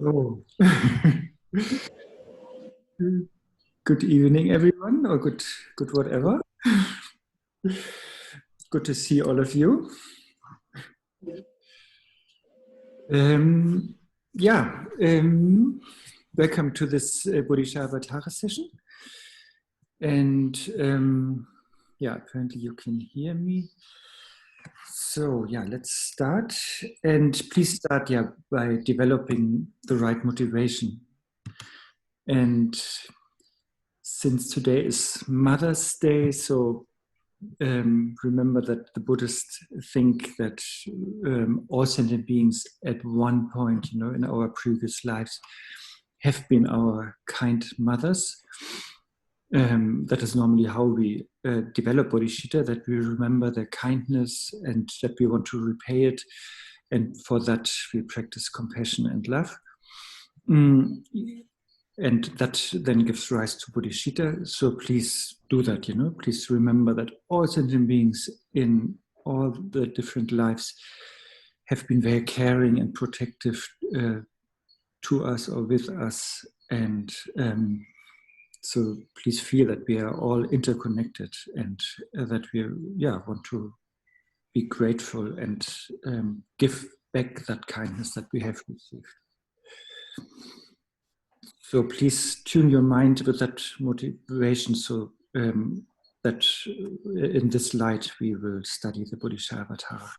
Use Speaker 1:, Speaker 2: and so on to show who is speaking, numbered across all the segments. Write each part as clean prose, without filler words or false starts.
Speaker 1: Oh. Good evening, everyone, or good whatever. Good to see all of you. Welcome to this Bodhichitta session. And apparently you can hear me. So let's start. And please start by developing the right motivation. And since today is Mother's Day, so remember that the Buddhists think that all sentient beings at one point, in our previous lives have been our kind mothers. That is normally how we develop bodhicitta, that we remember their kindness and that we want to repay it. And for that, we practice compassion and love. And that then gives rise to bodhicitta. So please do that, Please remember that all sentient beings in all the different lives have been very caring and protective to us or with us. And so please feel that we are all interconnected and that we want to be grateful and give back that kindness that we have received. So please tune your mind with that motivation so that in this light we will study the Bodhicharyavatar.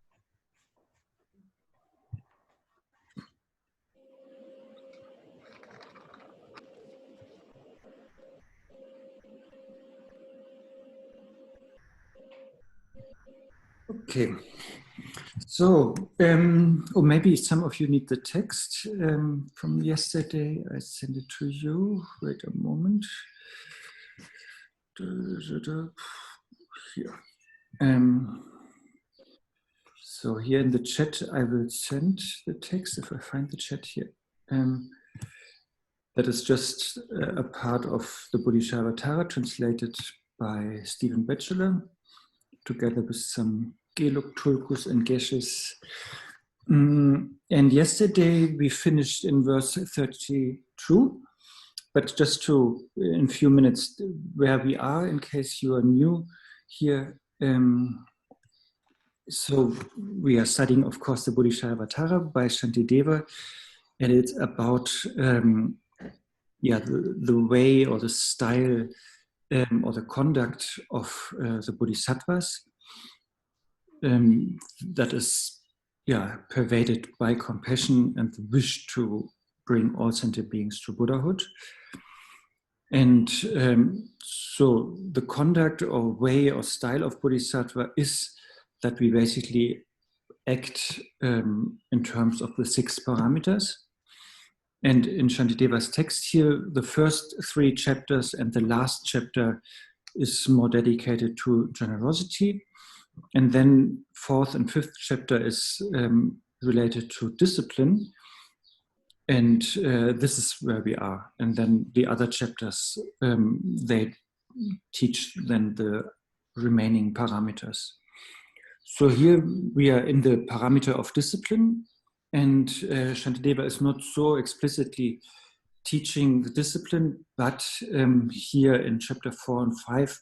Speaker 1: Okay. So, or maybe some of you need the text from yesterday. I sent it to you. Wait a moment. Here. So here in the chat, I will send the text if I find the chat here. That is just a part of the Bodhicharyavatar translated by Stephen Batchelor, together with some Geluk, Tulkus, and Geshes. And yesterday we finished in verse 32, but just to, in a few minutes, where we are, in case you are new here. So we are studying, of course, the Bodhicharyavatar by Shantideva, and it's about the way or the style or the conduct of the Bodhisattvas. That is pervaded by compassion and the wish to bring all sentient beings to Buddhahood. And so the conduct or way or style of Bodhisattva is that we basically act in terms of the 6 paramitas. And in Shantideva's text here, the first 3 chapters and the last chapter is more dedicated to generosity. And then 4th and 5th chapter is related to discipline. And this is where we are. And then the other chapters, they teach then the remaining parameters. So here we are in the parameter of discipline. And Shantideva is not so explicitly teaching the discipline, but here in chapter 4 and 5,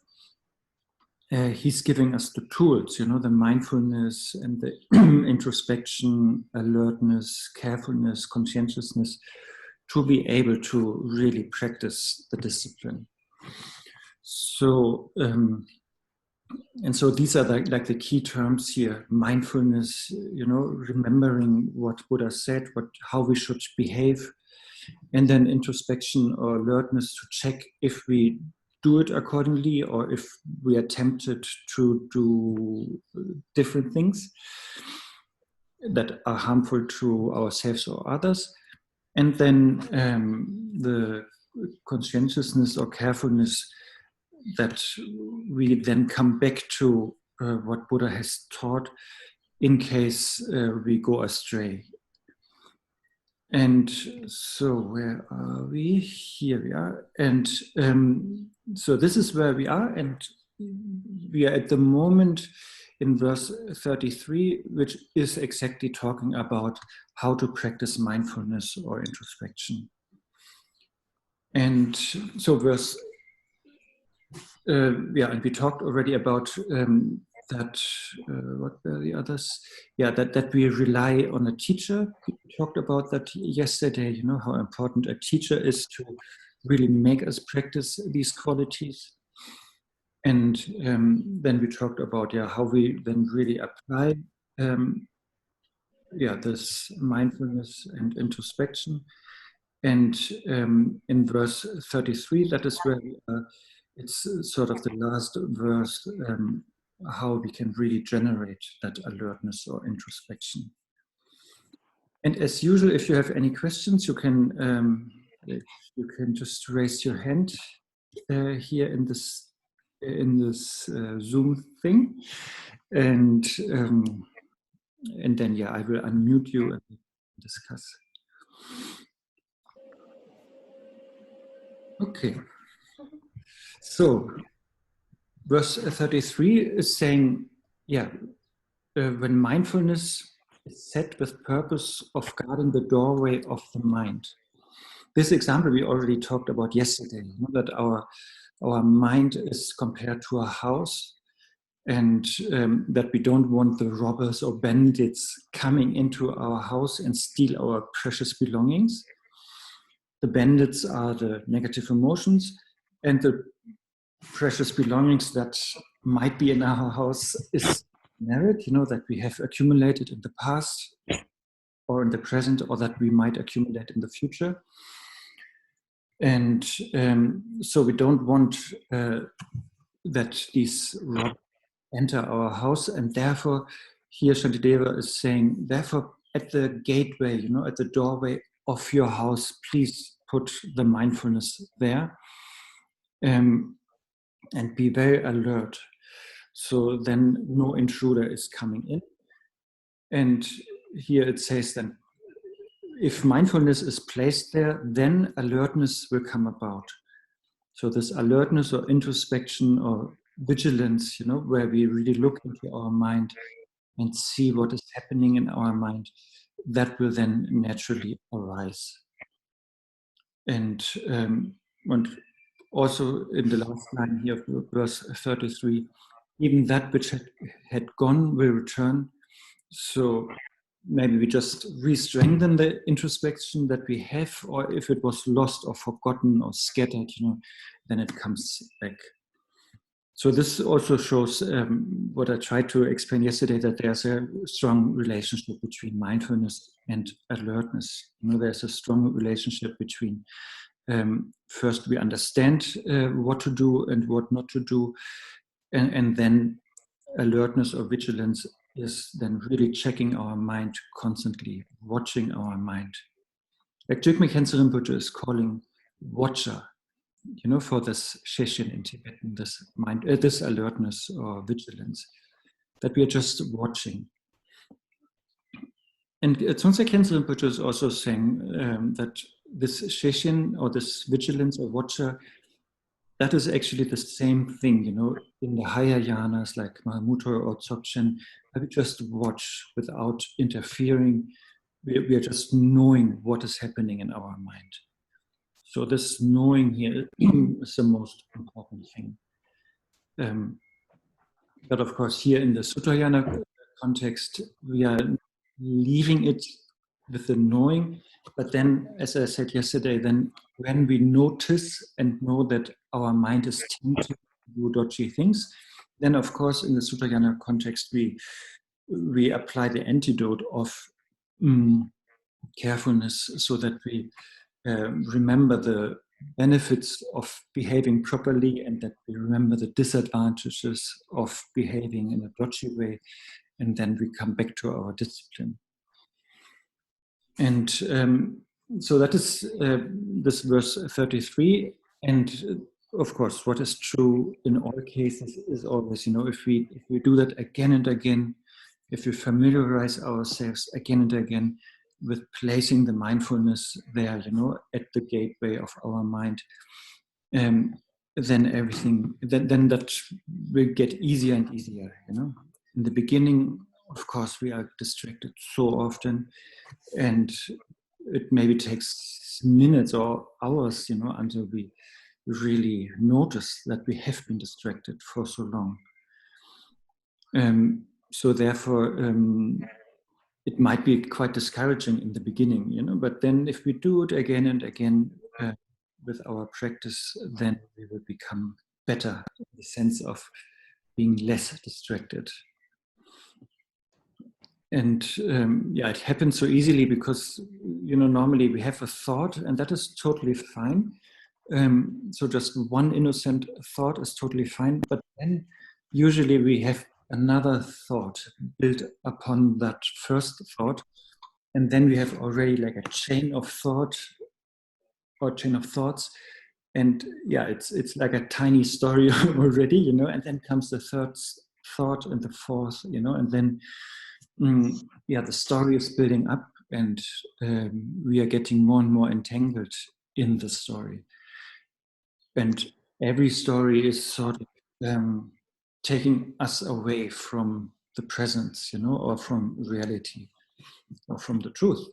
Speaker 1: he's giving us the tools, the mindfulness and the introspection, alertness, carefulness, conscientiousness, to be able to really practice the discipline. So, and so these are like the key terms here: mindfulness, remembering what Buddha said, how we should behave, and then introspection or alertness to check if we do it accordingly or if we are tempted to do different things that are harmful to ourselves or others. And then the conscientiousness or carefulness that we then come back to what Buddha has taught in case we go astray. And so where are we? Here we are. And so this is where we are. And we are at the moment in verse 33, which is exactly talking about how to practice mindfulness or introspection. And so and we talked already about that, what were the others? Yeah, that we rely on a teacher. We talked about that yesterday, how important a teacher is to really make us practice these qualities. And then we talked about how we then really apply this mindfulness and introspection. And in verse 33, that is where we are, it's sort of the last verse, how we can really generate that alertness or introspection. And as usual, if you have any questions, you can just raise your hand here in this Zoom thing, and then I will unmute you and discuss. Okay. So, verse 33 is saying, when mindfulness is set with purpose of guarding the doorway of the mind. This example we already talked about yesterday, that our mind is compared to a house, and that we don't want the robbers or bandits coming into our house and steal our precious belongings. The bandits are the negative emotions, and the precious belongings that might be in our house is merit, that we have accumulated in the past or in the present, or that we might accumulate in the future. And so we don't want that these robbers enter our house, and therefore here Shantideva is saying, therefore at the gateway, at the doorway of your house, please put the mindfulness there, and be very alert, so then no intruder is coming in. And here it says then, if mindfulness is placed there, then alertness will come about. So this alertness or introspection or vigilance, where we really look into our mind and see what is happening in our mind, that will then naturally arise. And also in the last line here of verse 33, even that which had gone will return. So maybe we just re-strengthen the introspection that we have, or if it was lost or forgotten or scattered, then it comes back. So this also shows what I tried to explain yesterday, that there's a strong relationship between mindfulness and alertness. There's a strong relationship between first we understand what to do and what not to do, and then alertness or vigilance is then really checking our mind constantly, watching our mind. Like Jigme Khensa Rinpoche is calling watcher, for this sheshin in Tibetan, this mind, this alertness or vigilance, that we are just watching. And Tsongtse Khensa Rinpoche is also saying that this sheshin or this vigilance or watcher, that is actually the same thing, in the higher yanas like Mahamudra or Dzogchen, we just watch without interfering. We are just knowing what is happening in our mind. So this knowing here is the most important thing. But of course, here in the Sutrayana context, we are leaving it with the knowing. But then, as I said yesterday, then when we notice and know that our mind is tempted to do dodgy things, then of course, in the Sutrayana context, we apply the antidote of carefulness, so that we remember the benefits of behaving properly, and that we remember the disadvantages of behaving in a dodgy way, and then we come back to our discipline. And so that is this verse 33. And of course, what is true in all cases is always, if we do that again and again, if we familiarize ourselves again and again with placing the mindfulness there, at the gateway of our mind, then everything, then that will get easier and easier, in the beginning, of course, we are distracted so often, and it maybe takes minutes or hours, until we really notice that we have been distracted for so long. So therefore, it might be quite discouraging in the beginning, but then if we do it again and again with our practice, then we will become better in the sense of being less distracted. And it happens so easily because, normally we have a thought, and that is totally fine. So just one innocent thought is totally fine, but then usually we have another thought built upon that first thought, and then we have already like a chain of thought or chain of thoughts, and it's like a tiny story already, and then comes the third thought and the fourth, and then the story is building up, and we are getting more and more entangled in the story. And every story is sort of taking us away from the presence, or from reality, or from the truth.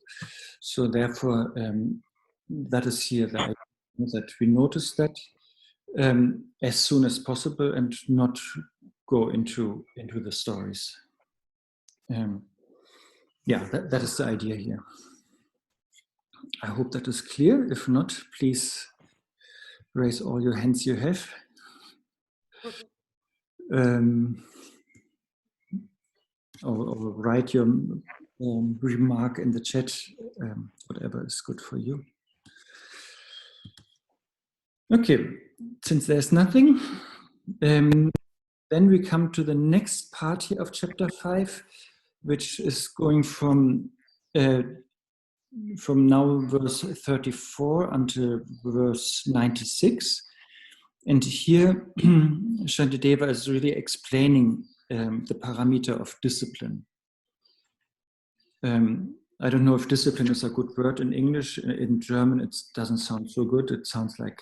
Speaker 1: So therefore, that is here that we notice that as soon as possible and not go into the stories. That is the idea here. I hope that is clear. If not, please raise all your hands you have. Or write your remark in the chat, whatever is good for you. Okay, since there's nothing, then we come to the next part here of chapter 5, which is going from now verse 34 until verse 96. And here Shantideva is really explaining the parameter of discipline. I don't know if discipline is a good word in English. In German, it doesn't sound so good. It sounds like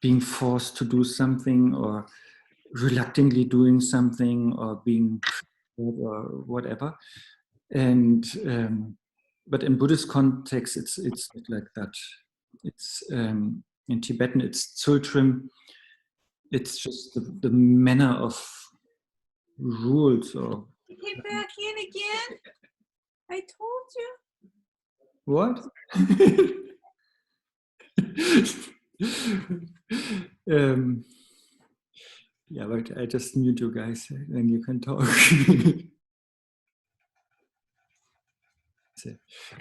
Speaker 1: being forced to do something, or reluctantly doing something, or being or whatever. And but in Buddhist context, it's not like that. It's in Tibetan, it's tsultrim. It's just the manner of rules. Or
Speaker 2: you came back in again. I told you.
Speaker 1: What? But I just mute you guys, then you can talk.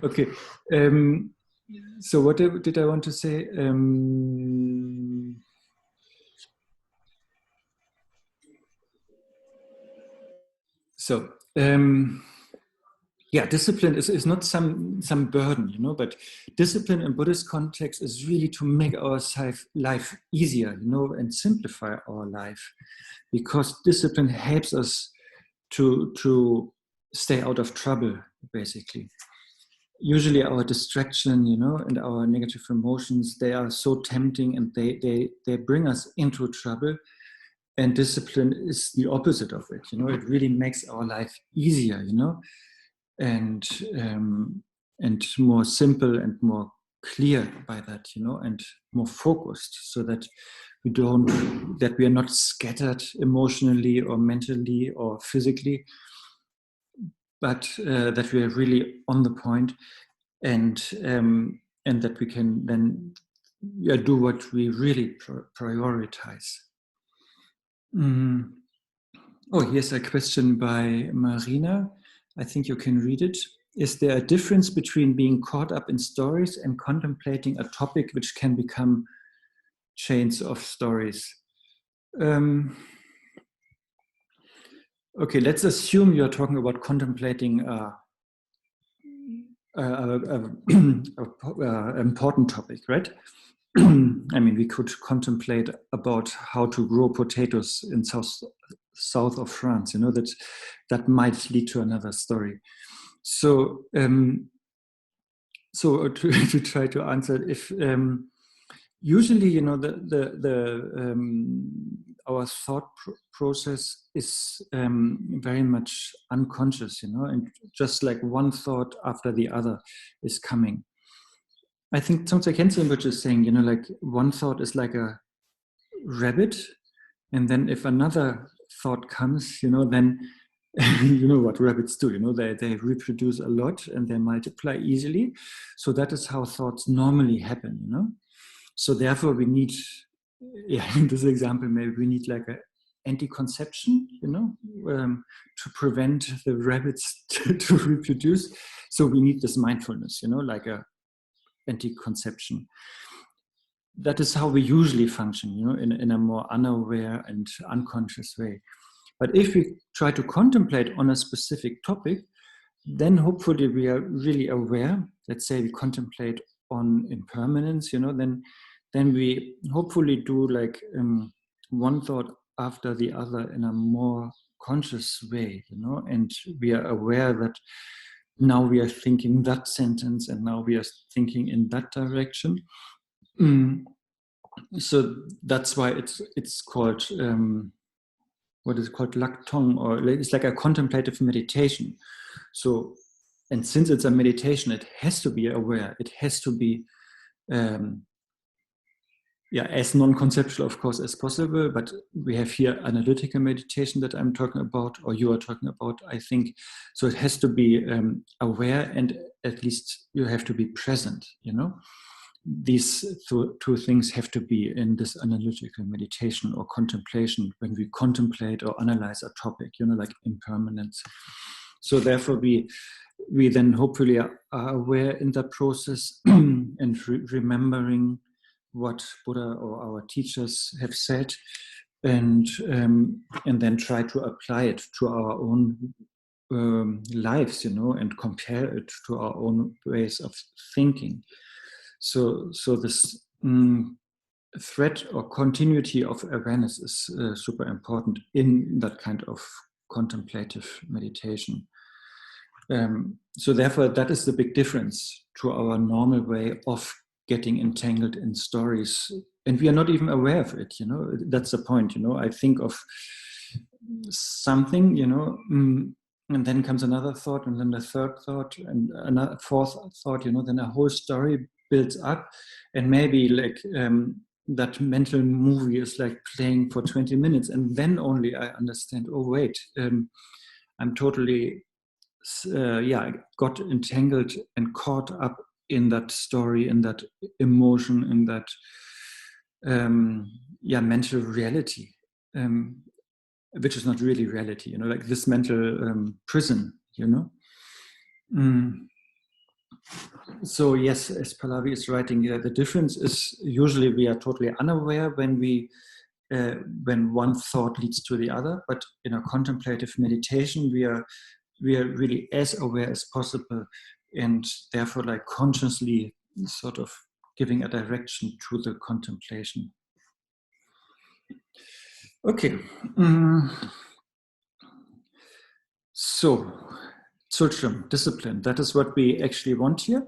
Speaker 1: Okay. So what did I want to say? Discipline is not some burden, but discipline in Buddhist context is really to make our life easier, and simplify our life, because discipline helps us to stay out of trouble, basically. Usually our distraction, and our negative emotions, they are so tempting, and they bring us into trouble. And discipline is the opposite of it. It really makes our life easier, and more simple and more clear by that, and more focused, so that we are not scattered emotionally or mentally or physically, but that we are really on the point, and that we can then do what we really prioritize. Oh, here's a question by Marina. I think you can read it. Is there a difference between being caught up in stories and contemplating a topic which can become chains of stories? Okay, let's assume you're talking about contemplating an important topic, right? I mean, we could contemplate about how to grow potatoes in south of France. That might lead to another story. So to try to answer, Usually, you know, our thought process is very much unconscious, you know, and just like one thought after the other is coming. I think Tsongtse Khensen, which is saying, you know, like one thought is like a rabbit, and then if another thought comes, you know, then you know what rabbits do, you know, they reproduce a lot and they multiply easily. So that is how thoughts normally happen, you know. So therefore we need, yeah, in this example, maybe we need like a anti-conception, you know, to prevent the rabbits to reproduce. So we need this mindfulness, you know, like a anti-conception. That is how we usually function, you know, in a more unaware and unconscious way. But if we try to contemplate on a specific topic, then hopefully we are really aware. Let's say we contemplate on impermanence, you know, then we hopefully do like one thought after the other in a more conscious way, you know, and we are aware that now we are thinking that sentence and now we are thinking in that direction. So that's why it's called what is called laktong, or it's like a contemplative meditation. So, and since it's a meditation, it has to be aware. It has to be, as non-conceptual, of course, as possible. But we have here analytical meditation that I'm talking about, or you are talking about, I think. So it has to be aware, and at least you have to be present, you know. These two things have to be in this analytical meditation or contemplation when we contemplate or analyze a topic, you know, like impermanence. So therefore we then hopefully are aware in that process and remembering what Buddha or our teachers have said, and then try to apply it to our own lives, you know, and compare it to our own ways of thinking. So this thread or continuity of awareness is super important in that kind of contemplative meditation. So therefore, that is the big difference to our normal way of getting entangled in stories. And we are not even aware of it, you know, that's the point, you know. I think of something, you know, and then comes another thought, and then the third thought, and another fourth thought, you know, then a whole story builds up, and maybe like that mental movie is like playing for 20 minutes, and then only I understand, oh wait, I'm totally got entangled and caught up in that story, in that emotion, in that mental reality, which is not really reality, you know, like this mental prison, you know. So yes, as Pallavi is writing here, the difference is usually we are totally unaware when one thought leads to the other, but in a contemplative meditation, we are really as aware as possible, and therefore like consciously sort of giving a direction to the contemplation. Okay. So, Tsultrim, discipline, that is what we actually want here.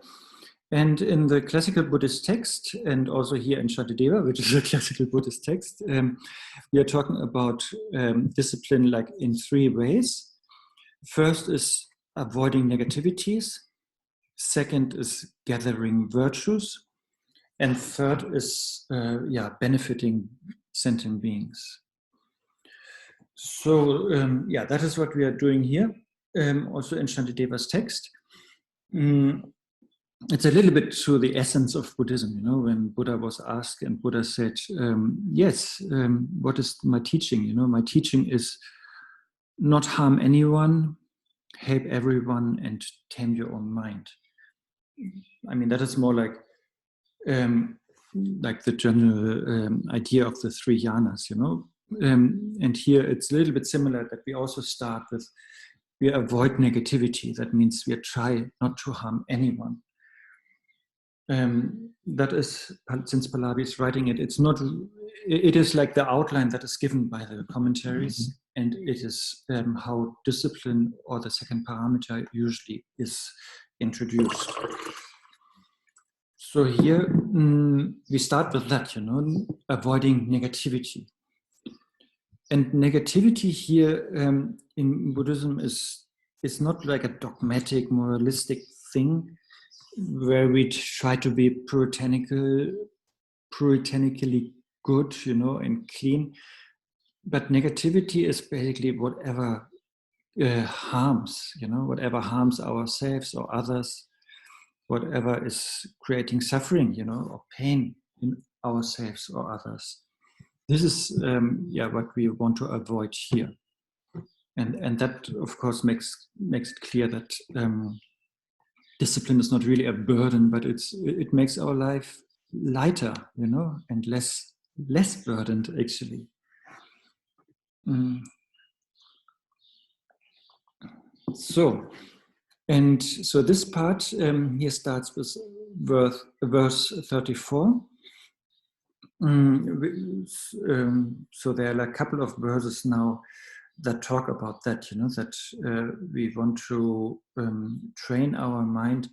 Speaker 1: And in the classical Buddhist text, and also here in Shantideva, which is a classical Buddhist text, we are talking about discipline like in three ways. First is avoiding negativities. Second is gathering virtues. And third is benefiting sentient beings. So that is what we are doing here, also in Shantideva's text. It's a little bit to the essence of Buddhism, you know, when Buddha was asked and Buddha said, what is my teaching? You know, my teaching is not harm anyone, help everyone, and tame your own mind. I mean, that is more like the general idea of the three jhanas, you know. And here it's a little bit similar, that we also start with, we avoid negativity. That means we try not to harm anyone. That is, since Pallavi is writing it, it is like the outline that is given by the commentaries, and it is how discipline, or the second parameter, usually is introduced. So here we start with that, avoiding negativity. And negativity here in Buddhism is not like a dogmatic, moralistic thing where we try to be puritanically good, and clean. But negativity is basically whatever harms, whatever harms ourselves or others, whatever is creating suffering, or pain in ourselves or others. This is what we want to avoid here, and that of course makes it clear that discipline is not really a burden, but it makes our life lighter, and less burdened actually. So this part here starts with verse 34. So there are like a couple of verses now that talk about that, that we want to train our mind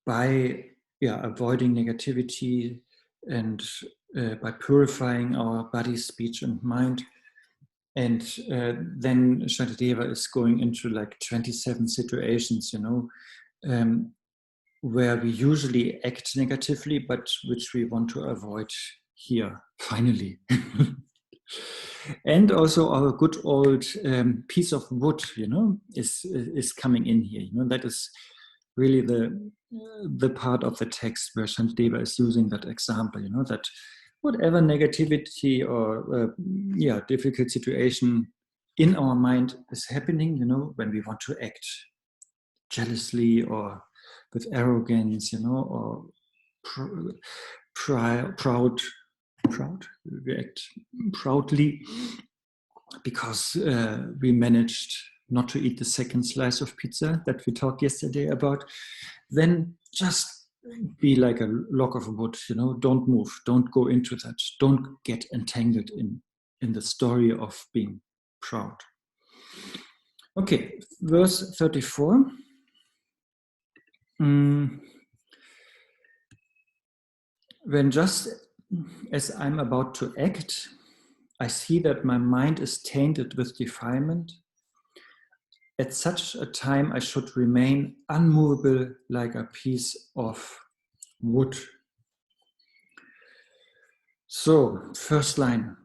Speaker 1: by avoiding negativity and by purifying our body, speech, and mind. And then Shantideva is going into like 27 situations, where we usually act negatively, but which we want to avoid here, finally. And also our good old piece of wood, is coming in here. That is really the part of the text where Shantideva is using that example, that whatever negativity or difficult situation in our mind is happening, when we want to act jealously or with arrogance, or proud, we act proudly because we managed not to eat the second slice of pizza that we talked yesterday about, then just be like a log of wood, don't move, don't go into that, don't get entangled in the story of being proud. Okay, verse 34. When just as I'm about to act, I see that my mind is tainted with defilement. At such a time, I should remain unmovable like a piece of wood. So, first line.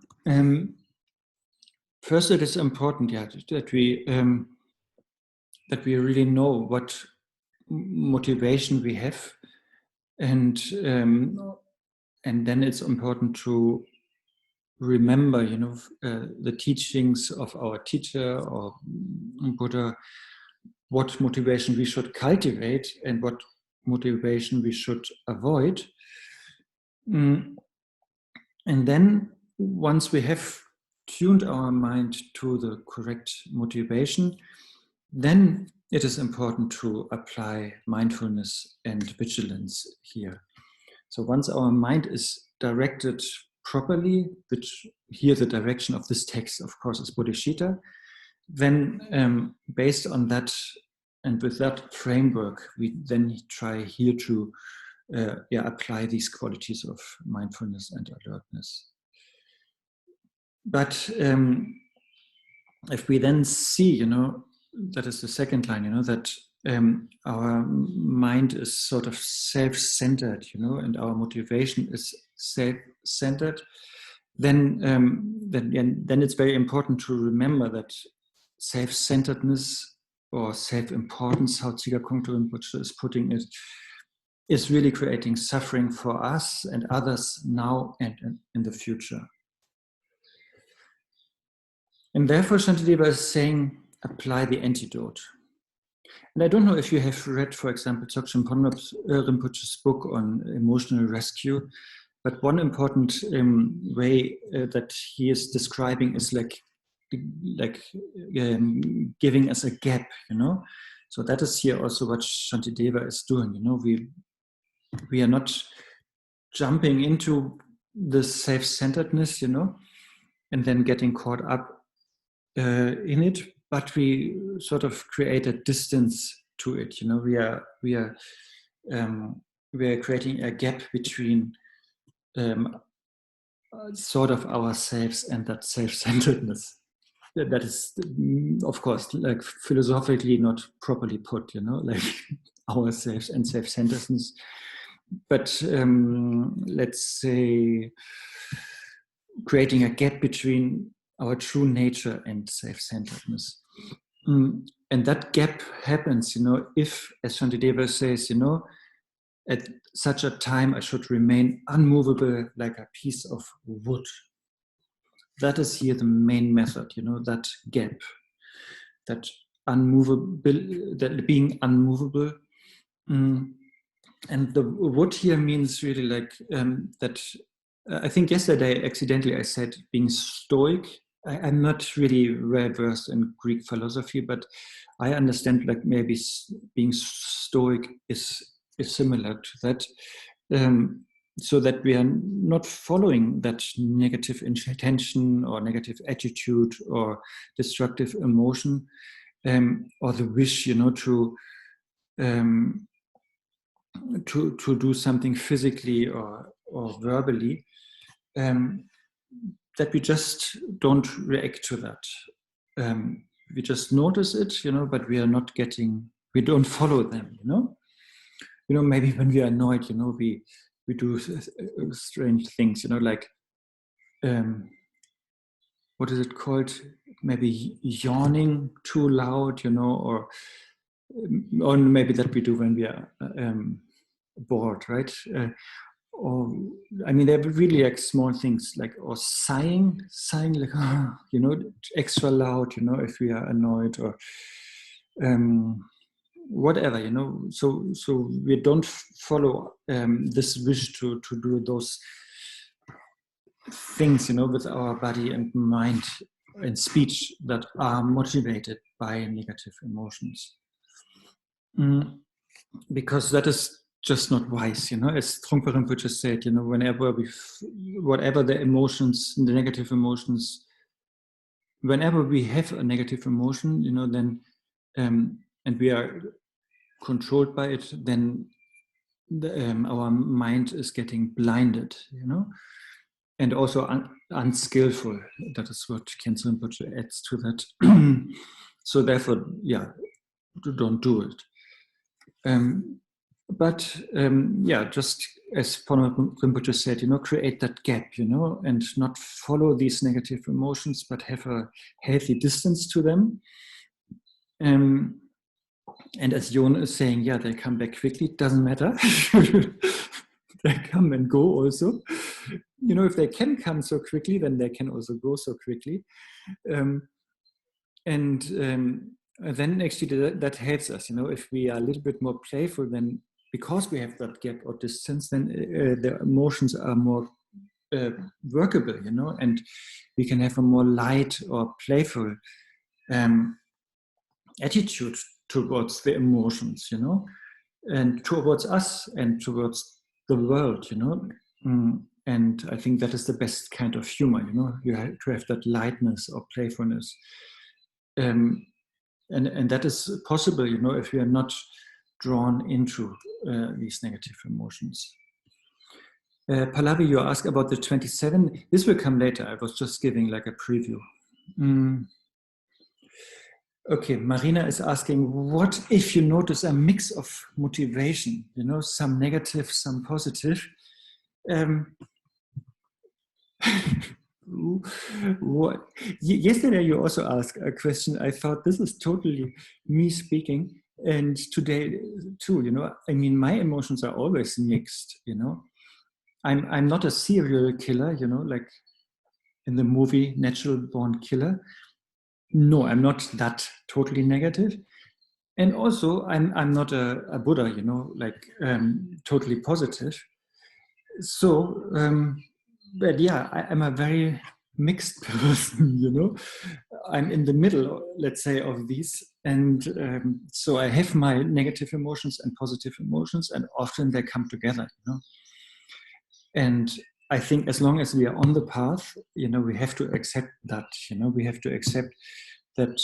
Speaker 1: First, it is important, that we really know what motivation we have, and then it's important to remember, the teachings of our teacher or Buddha, what motivation we should cultivate and what motivation we should avoid. And then once we have tuned our mind to the correct motivation, then it is important to apply mindfulness and vigilance here. So once our mind is directed properly, which here the direction of this text, of course, is bodhichitta, then based on that and with that framework, we then try here to apply these qualities of mindfulness and alertness. But if we then see, that is the second line, that our mind is sort of self-centered, and our motivation is self-centered, then it's very important to remember that self-centeredness or self-importance, how Tsiga Kongtrul Rinpoche is putting it, is really creating suffering for us and others now and in the future. And therefore Shantideva is saying, apply the antidote. And I don't know if you have read, for example, Dzogchen Ponlop Rinpoche's book on emotional rescue, but one important way that he is describing is like giving us a gap, So that is here also what Shantideva is doing, We are not jumping into the self-centeredness, and then getting caught up in it, but we sort of create a distance to it. We are we are creating a gap between sort of ourselves and that self-centeredness. That is, of course, like philosophically not properly put, like ourselves and self-centeredness. But let's say creating a gap between our true nature and self-centeredness. And that gap happens, if, as Shantideva says, at such a time I should remain unmovable like a piece of wood. That is here the main method, that gap, that unmovable, that being unmovable. And the wood here means really like that. I think yesterday accidentally I said being stoic. I'm not really well versed in Greek philosophy, but I understand like maybe being stoic is similar to that. So that we are not following that negative intention or negative attitude or destructive emotion, or the wish, to do something physically or verbally, that we just don't react to that. We just notice it, but we are not we don't follow them, maybe when we are annoyed, we do strange things, like, what is it called? Maybe yawning too loud, or maybe that we do when we are bored, right? Or I mean, they're really like small things, like, or sighing like, extra loud, if we are annoyed, or whatever, so we don't follow this wish to do those things, with our body and mind and speech that are motivated by negative emotions. Because that is just not wise, as Trungpa Rinpoche said, whenever whatever the emotions, the negative emotions, whenever we have a negative emotion, then, and we are controlled by it, then our mind is getting blinded, and also unskillful. That is what Khyentse Rinpoche adds to that. So therefore, don't do it. But just as Ponma Rinpoche said, create that gap, and not follow these negative emotions, but have a healthy distance to them. And as Jon is saying, they come back quickly. Doesn't matter. They come and go also. If they can come so quickly, then they can also go so quickly. And then actually that helps us, if we are a little bit more playful, then because we have that gap or distance, then the emotions are more workable, and we can have a more light or playful attitude towards the emotions, and towards us and towards the world, and I think that is the best kind of humor, you have to have that lightness or playfulness. And that is possible, if we are not drawn into these negative emotions. Pallavi, you asked about the 27. This will come later. I was just giving like a preview. Okay, Marina is asking, what if you notice a mix of motivation, some negative, some positive? What? Yesterday you also asked a question. I thought this is totally me speaking, and today too. I mean, my emotions are always mixed. I'm not a serial killer. like in the movie Natural Born Killer. No, I'm not that totally negative, and also I'm not a Buddha. like totally positive. So. But I'm a very mixed person, I'm in the middle, let's say, of these. And so I have my negative emotions and positive emotions, and often they come together, And I think as long as we are on the path, we have to accept that, we have to accept that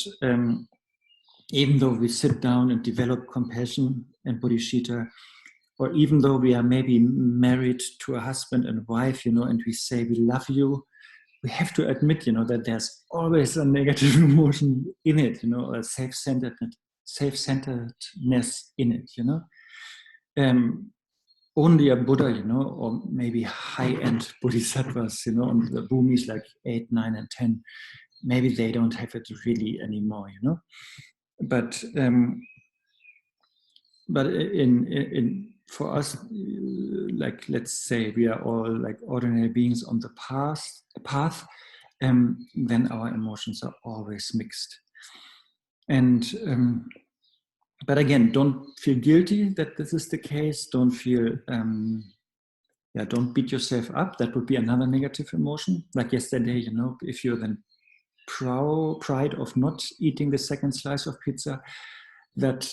Speaker 1: even though we sit down and develop compassion and bodhicitta, or even though we are maybe married to a husband and wife, and we say we love you, we have to admit, that there's always a negative emotion in it, a self-centeredness in it, only a Buddha, or maybe high-end bodhisattvas, on the bhumis like 8, 9, and 10, maybe they don't have it really anymore, But in for us, like let's say we are all like ordinary beings on the path, then our emotions are always mixed. And but again, don't feel guilty that this is the case. Don't feel don't beat yourself up. That would be another negative emotion. Like yesterday, if you're then pride of not eating the second slice of pizza, that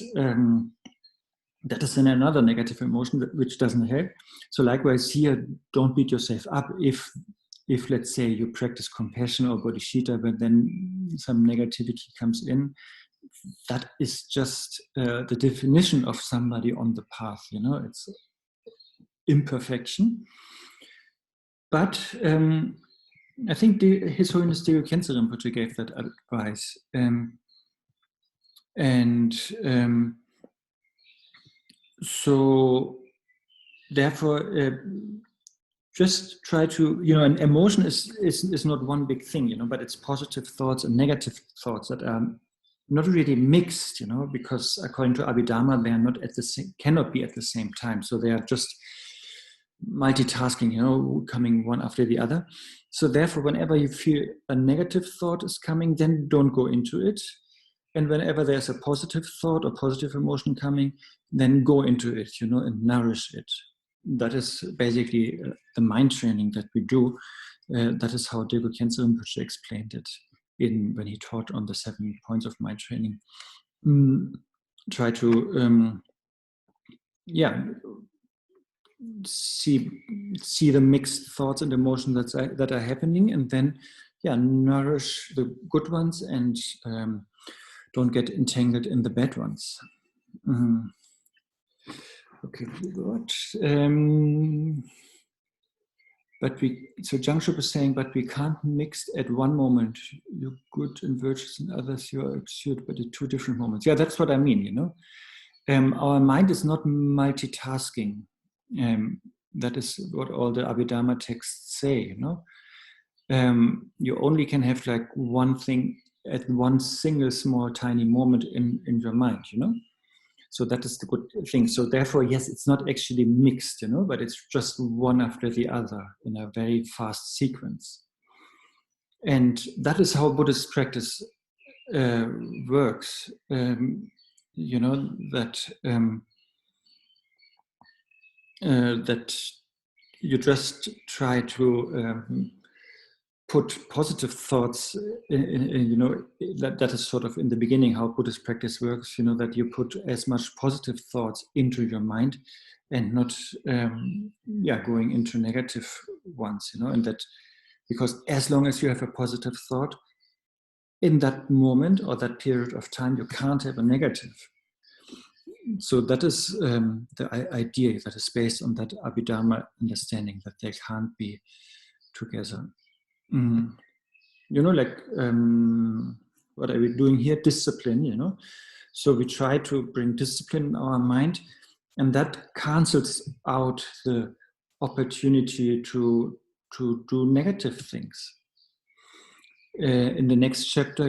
Speaker 1: is then another negative emotion which doesn't help. So likewise here, don't beat yourself up if let's say you practice compassion or bodhichitta, but then some negativity comes in. That is just the definition of somebody on the path, it's imperfection. But I think His Holiness Dewa Khyentse Rinpoche gave that advice. So therefore, just try to, an emotion is not one big thing, but it's positive thoughts and negative thoughts that are not really mixed, because according to Abhidharma, they are not at the same, cannot be at the same time. So they are just multitasking, coming one after the other. So therefore, whenever you feel a negative thought is coming, then don't go into it. And whenever there's a positive thought or positive emotion coming, then go into it, and nourish it. That is basically the mind training that we do. That is how Dewa Khyentse Rinpoche explained it when he taught on the 7 points of mind training. Try to, see the mixed thoughts and emotions that are happening, and then, nourish the good ones and don't get entangled in the bad ones. Okay, good. So Jiangshub is saying, but we can't mix at one moment. You're good and virtuous, and others you're absurd, but at 2 different moments. Yeah, that's what I mean, Our mind is not multitasking. That is what all the Abhidharma texts say, You only can have like one thing at one single small tiny moment in your mind, So that is the good thing. So therefore, yes, it's not actually mixed, but it's just one after the other in a very fast sequence. And that is how Buddhist practice works. That you just try to put positive thoughts in, that is sort of in the beginning how Buddhist practice works, that you put as much positive thoughts into your mind and not going into negative ones, and that because as long as you have a positive thought in that moment or that period of time, you can't have a negative. So that is the idea that is based on that Abhidharma understanding that they can't be together. What are we doing here? Discipline, So we try to bring discipline in our mind, and that cancels out the opportunity to do negative things. In the next chapter,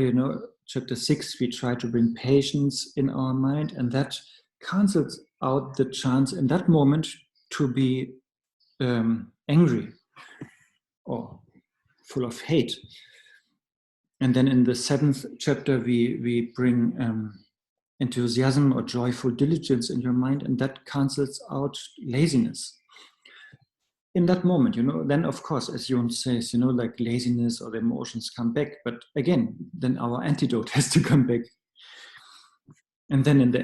Speaker 1: chapter 6, we try to bring patience in our mind, and that cancels out the chance in that moment to be angry or full of hate. And then in the 7th chapter, we bring enthusiasm or joyful diligence in your mind, and that cancels out laziness. In that moment, then of course, as Jon says, like laziness or the emotions come back. But again, then our antidote has to come back. And then in the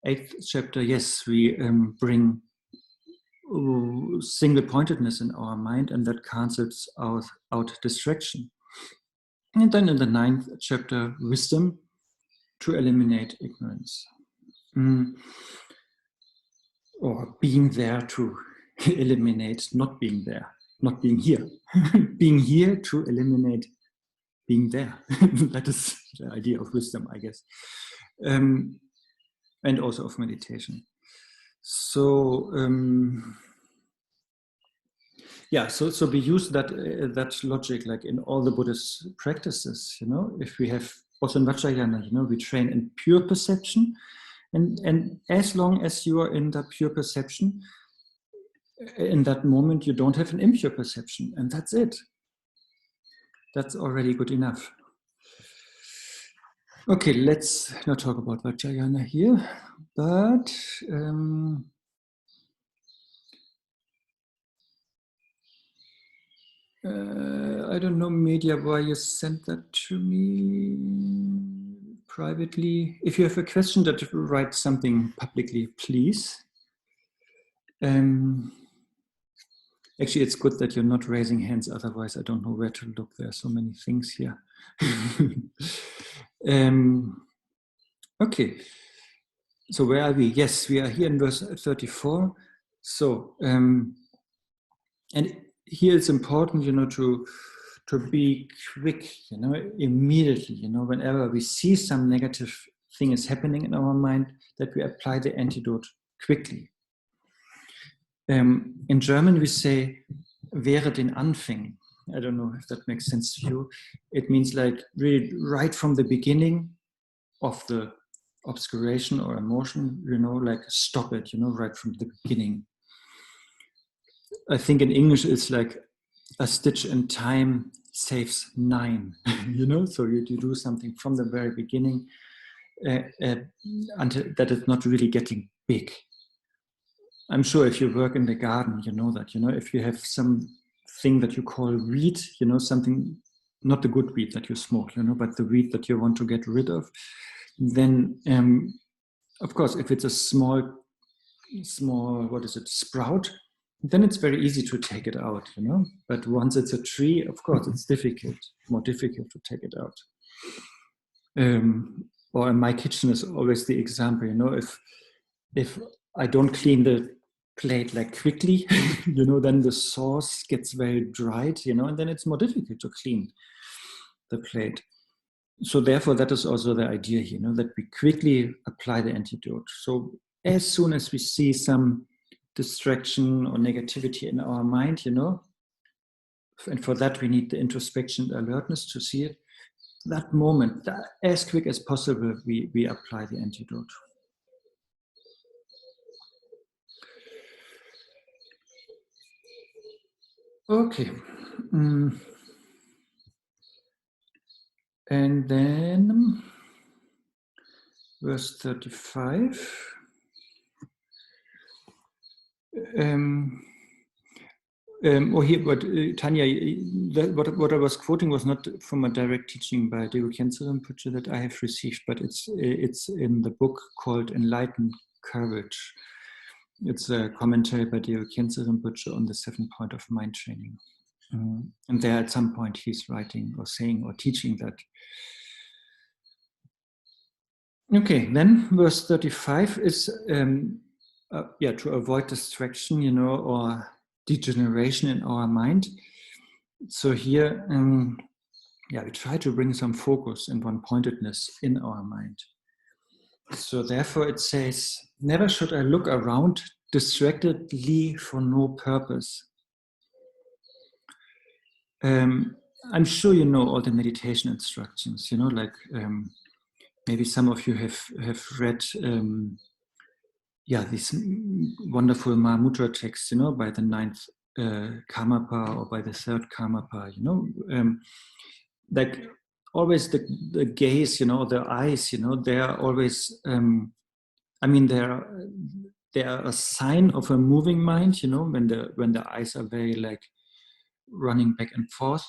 Speaker 1: 8th chapter, yes, we bring single-pointedness in our mind, and that cancels out distraction. And then in the 9th chapter, wisdom to eliminate ignorance. or being there to eliminate not being there, not being here. Being here to eliminate being there. That is the idea of wisdom, I guess. And also of meditation. So yeah, so we use that logic like in all the Buddhist practices. If we have also in Vajrayana, we train in pure perception, and as long as you are in that pure perception, in that moment you don't have an impure perception, and that's it. That's already good enough. Okay, let's not talk about Vajrayana here, but I don't know, Media, why you sent that to me privately. If you have a question that write something publicly, please. Actually, it's good that you're not raising hands, otherwise I don't know where to look. There are so many things here. Okay, so where are we? Yes, we are here in verse 34. So, and here it's important, to be quick, immediately, whenever we see some negative thing is happening in our mind, that we apply the antidote quickly. In German, we say, wäre den Anfängen. I don't know if that makes sense to you. It means like really right from the beginning of the obscuration or emotion, like stop it, right from the beginning. I think in English it's like a stitch in time saves 9, so you do something from the very beginning until that is not really getting big. I'm sure if you work in the garden, you know that, if you have something that you call weed, something, not the good weed that you smoke, but the weed that you want to get rid of, then of course, if it's a small, sprout, then it's very easy to take it out, But once it's a tree, of course, it's more difficult to take it out. Or in my kitchen is always the example, if I don't clean the plate like quickly, then the sauce gets very dried, and then it's more difficult to clean the plate. So therefore, that is also the idea here, that we quickly apply the antidote. So as soon as we see some distraction or negativity in our mind, and for that we need the introspection, the alertness to see it. That moment, as quick as possible, we apply the antidote. Okay. And then verse 35. But Tanya, what I was quoting was not from a direct teaching by Devakyansa Rinpoche that I have received, but it's in the book called Enlightened Courage. It's a commentary by Devakyansa Rinpoche on the 7 point of mind training. And there at some point he's writing or saying or teaching that. Okay, then verse 35 is to avoid distraction, or degeneration in our mind. So here, we try to bring some focus and one-pointedness in our mind. So therefore it says, never should I look around distractedly for no purpose. I'm sure you know all the meditation instructions, like maybe some of you have read these wonderful Mahamudra texts, by the 9th Karmapa or by the 3rd Karmapa, like always the gaze, the eyes, they are always, they are a sign of a moving mind, when the eyes are very like running back and forth,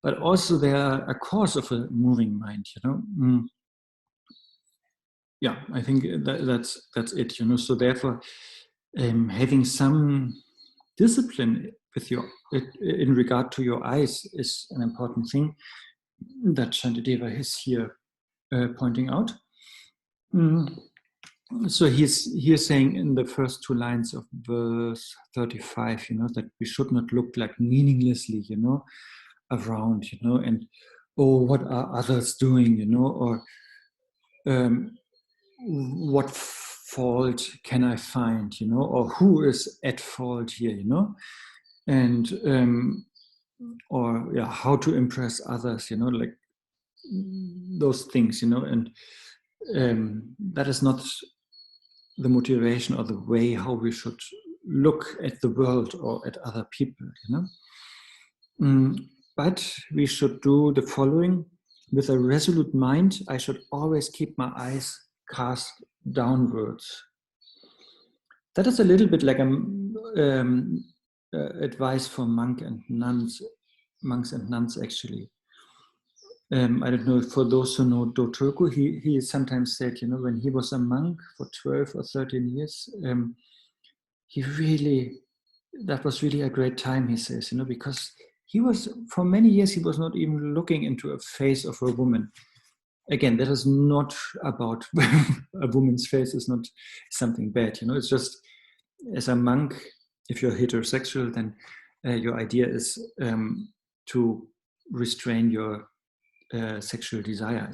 Speaker 1: but also they are a cause of a moving mind, Yeah, I think that's it, So therefore, having some discipline with in regard to your eyes is an important thing that Shantideva is here pointing out. so he's saying in the first two lines of verse 35, that we should not look like meaninglessly, around, and oh, what are others doing, or what fault can I find, or who is at fault here, and or yeah, how to impress others, like those things, and that is not the motivation or the way how we should look at the world or at other people, but we should do the following. With a resolute mind, I should always keep my eyes cast downwards. That is a little bit like advice for monks and nuns actually. I don't know, for those who know Dotoku, he sometimes said, when he was a monk for 12 or 13 years, that was really a great time, he says, because he was, for many years, he was not even looking into a face of a woman. Again, that is not about a woman's face is not something bad, it's just, as a monk, if you're heterosexual, then your idea is to restrain your sexual desire,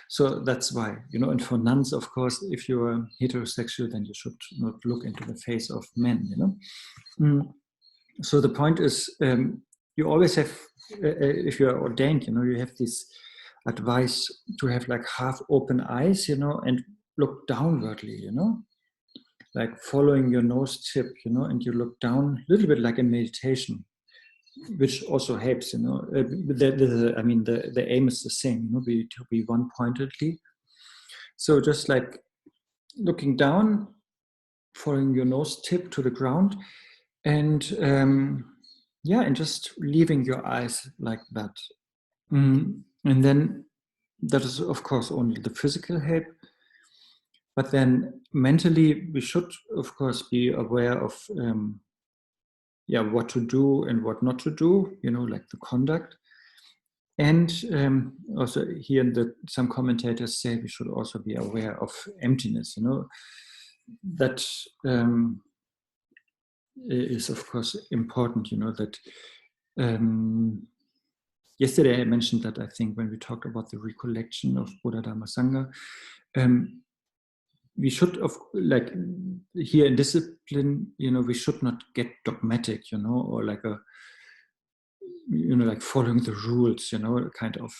Speaker 1: so that's why, and for nuns, of course, if you're heterosexual, then you should not look into the face of men, so the point is, you always have, if you're ordained, you have this advice to have like half open eyes, and look downwardly, like following your nose tip, and you look down a little bit like a meditation, which also helps, I mean, the aim is the same, to be one-pointedly. So just like looking down, following your nose tip to the ground, and and just leaving your eyes like that. And then that is, of course, only the physical help. But then mentally, we should, of course, be aware of what to do and what not to do, like the conduct. And also here, some commentators say we should also be aware of emptiness, that is, of course, important, that yesterday I mentioned that, I think, when we talked about the recollection of Buddha Dhamma Sangha, we should, like here in discipline, we should not get dogmatic, or like like following the rules, kind of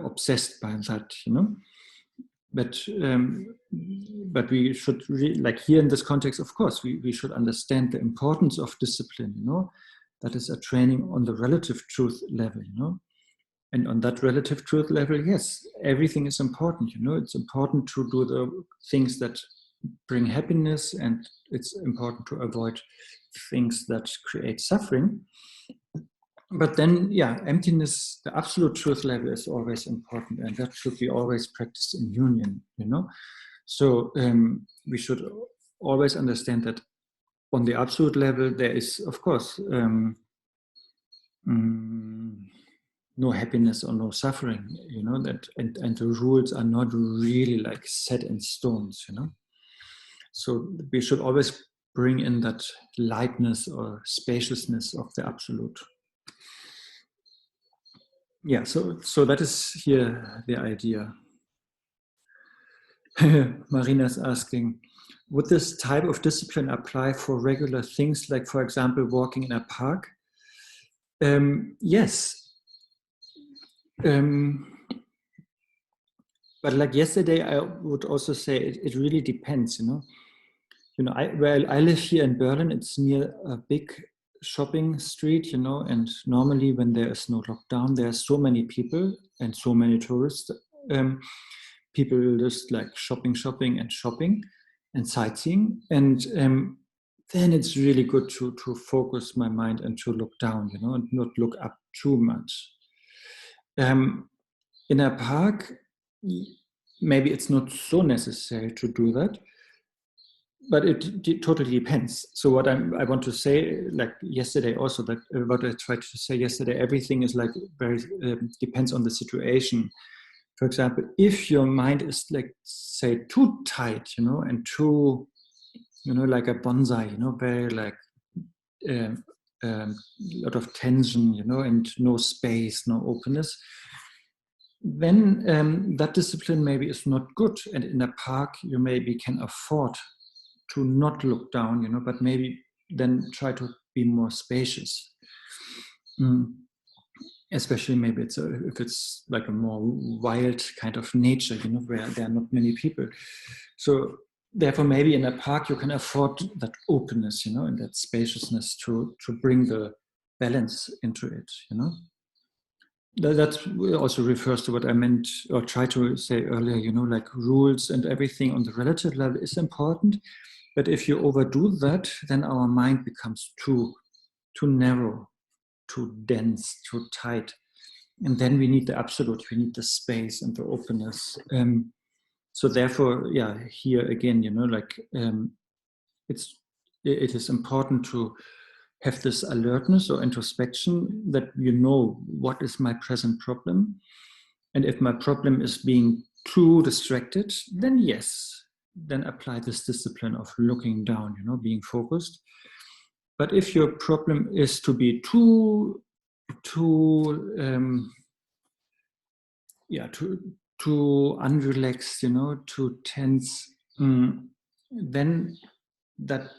Speaker 1: obsessed by that, but we should like here in this context, of course, we should understand the importance of discipline, that is a training on the relative truth level, and on that relative truth level, yes, everything is important, it's important to do the things that bring happiness, and it's important to avoid things that create suffering. But then, emptiness, the absolute truth level is always important, and that should be always practiced in union, So we should always understand that on the absolute level, there is, of course, no happiness or no suffering, that, and the rules are not really like set in stones, So we should always bring in that lightness or spaciousness of the absolute. Yeah, so that is here the idea. Marina's asking, would this type of discipline apply for regular things, like, for example, walking in a park? Yes. But like yesterday, I would also say it really depends, where I live here in Berlin, it's near a big shopping street, and normally when there is no lockdown, there are so many people and so many tourists. People just like shopping and sightseeing, and then it's really good to focus my mind and to look down, and not look up too much. In a park, maybe it's not so necessary to do that, but it totally depends. So what I want to say, like yesterday also, that what I tried to say yesterday, everything is like very depends on the situation. For example, if your mind is like, say, too tight, and too, like a bonsai, very like lot of tension, and no space, no openness, then that discipline maybe is not good. And in a park, you maybe can afford to not look down, but maybe then try to be more spacious. Especially maybe if it's like a more wild kind of nature, where there are not many people. So therefore, maybe in a park you can afford that openness, and that spaciousness to bring the balance into it, That also refers to what I meant or tried to say earlier, like rules and everything on the relative level is important. But if you overdo that, then our mind becomes too narrow, too dense, too tight. And then we need the absolute, we need the space and the openness. So therefore, here again, it is important to have this alertness or introspection that what is my present problem. And if my problem is being too distracted, then then apply this discipline of looking down, being focused. But if your problem is to be too unrelaxed, too tense, then that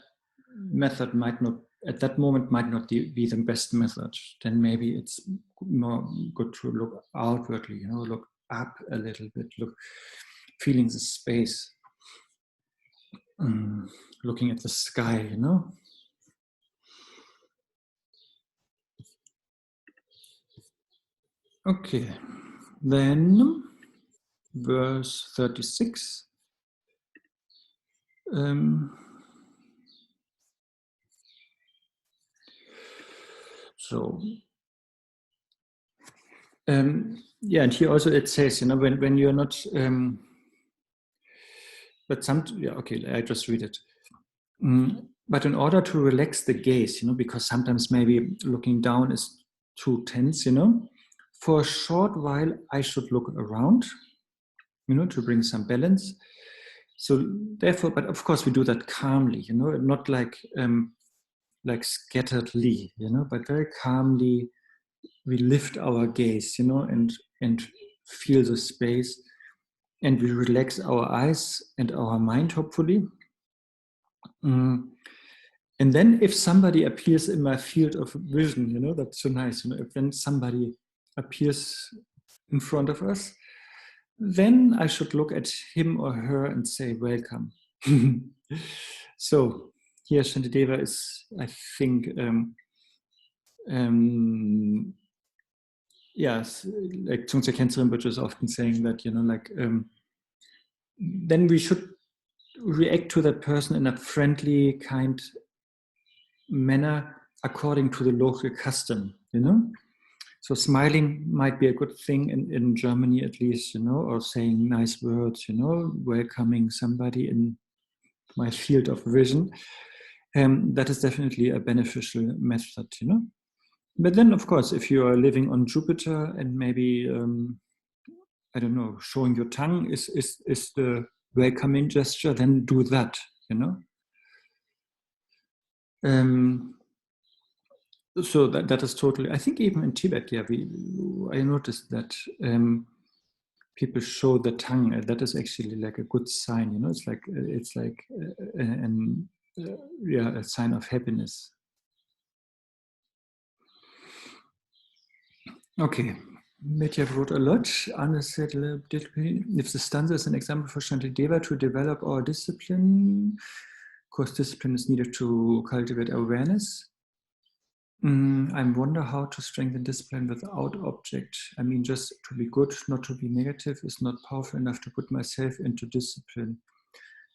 Speaker 1: method might not, at that moment, might not be the best method. Then maybe it's more good to look outwardly, look up a little bit, feeling the space, looking at the sky, Okay, then verse 36. And here also it says, when you're not, I just read it. But in order to relax the gaze, because sometimes maybe looking down is too tense, for a short while I should look around, to bring some balance. So therefore, but of course we do that calmly, not like scatteredly, but very calmly. We lift our gaze, and feel the space, and we relax our eyes and our mind, hopefully. And then if somebody appears in my field of vision, that's so nice. If then somebody appears in front of us, then I should look at him or her and say, welcome. So here Shantideva is, I think, yes, like Dzongchen Khenchen, which is often saying that, then we should react to that person in a friendly, kind manner according to the local custom, So smiling might be a good thing in Germany, at least, or saying nice words, welcoming somebody in my field of vision. That is definitely a beneficial method, But then, of course, if you are living on Jupiter and maybe, I don't know, showing your tongue is the welcoming gesture, then do that, So that is totally, I think even in Tibet, I noticed that people show the tongue. That is actually like a good sign, It's like a sign of happiness. Okay, Medya wrote a lot. Arne said, if the stanza is an example for Shantideva to develop our discipline, of course, discipline is needed to cultivate awareness. I wonder how to strengthen discipline without object. I mean, just to be good, not to be negative, is not powerful enough to put myself into discipline.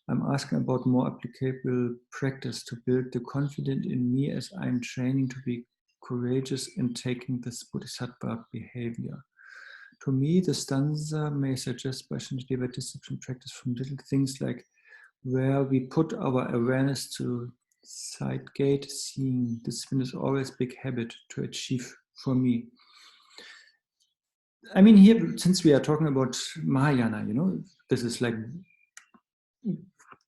Speaker 1: I'm asking about more applicable practice to build the confidence in me as I'm training to be courageous in taking this bodhisattva behavior. To me, the stanza may suggest by Shantideva discipline practice from little things like where we put our awareness to side gate, seeing. Discipline is always a big habit to achieve for me. I mean, here, since we are talking about Mahayana, this is like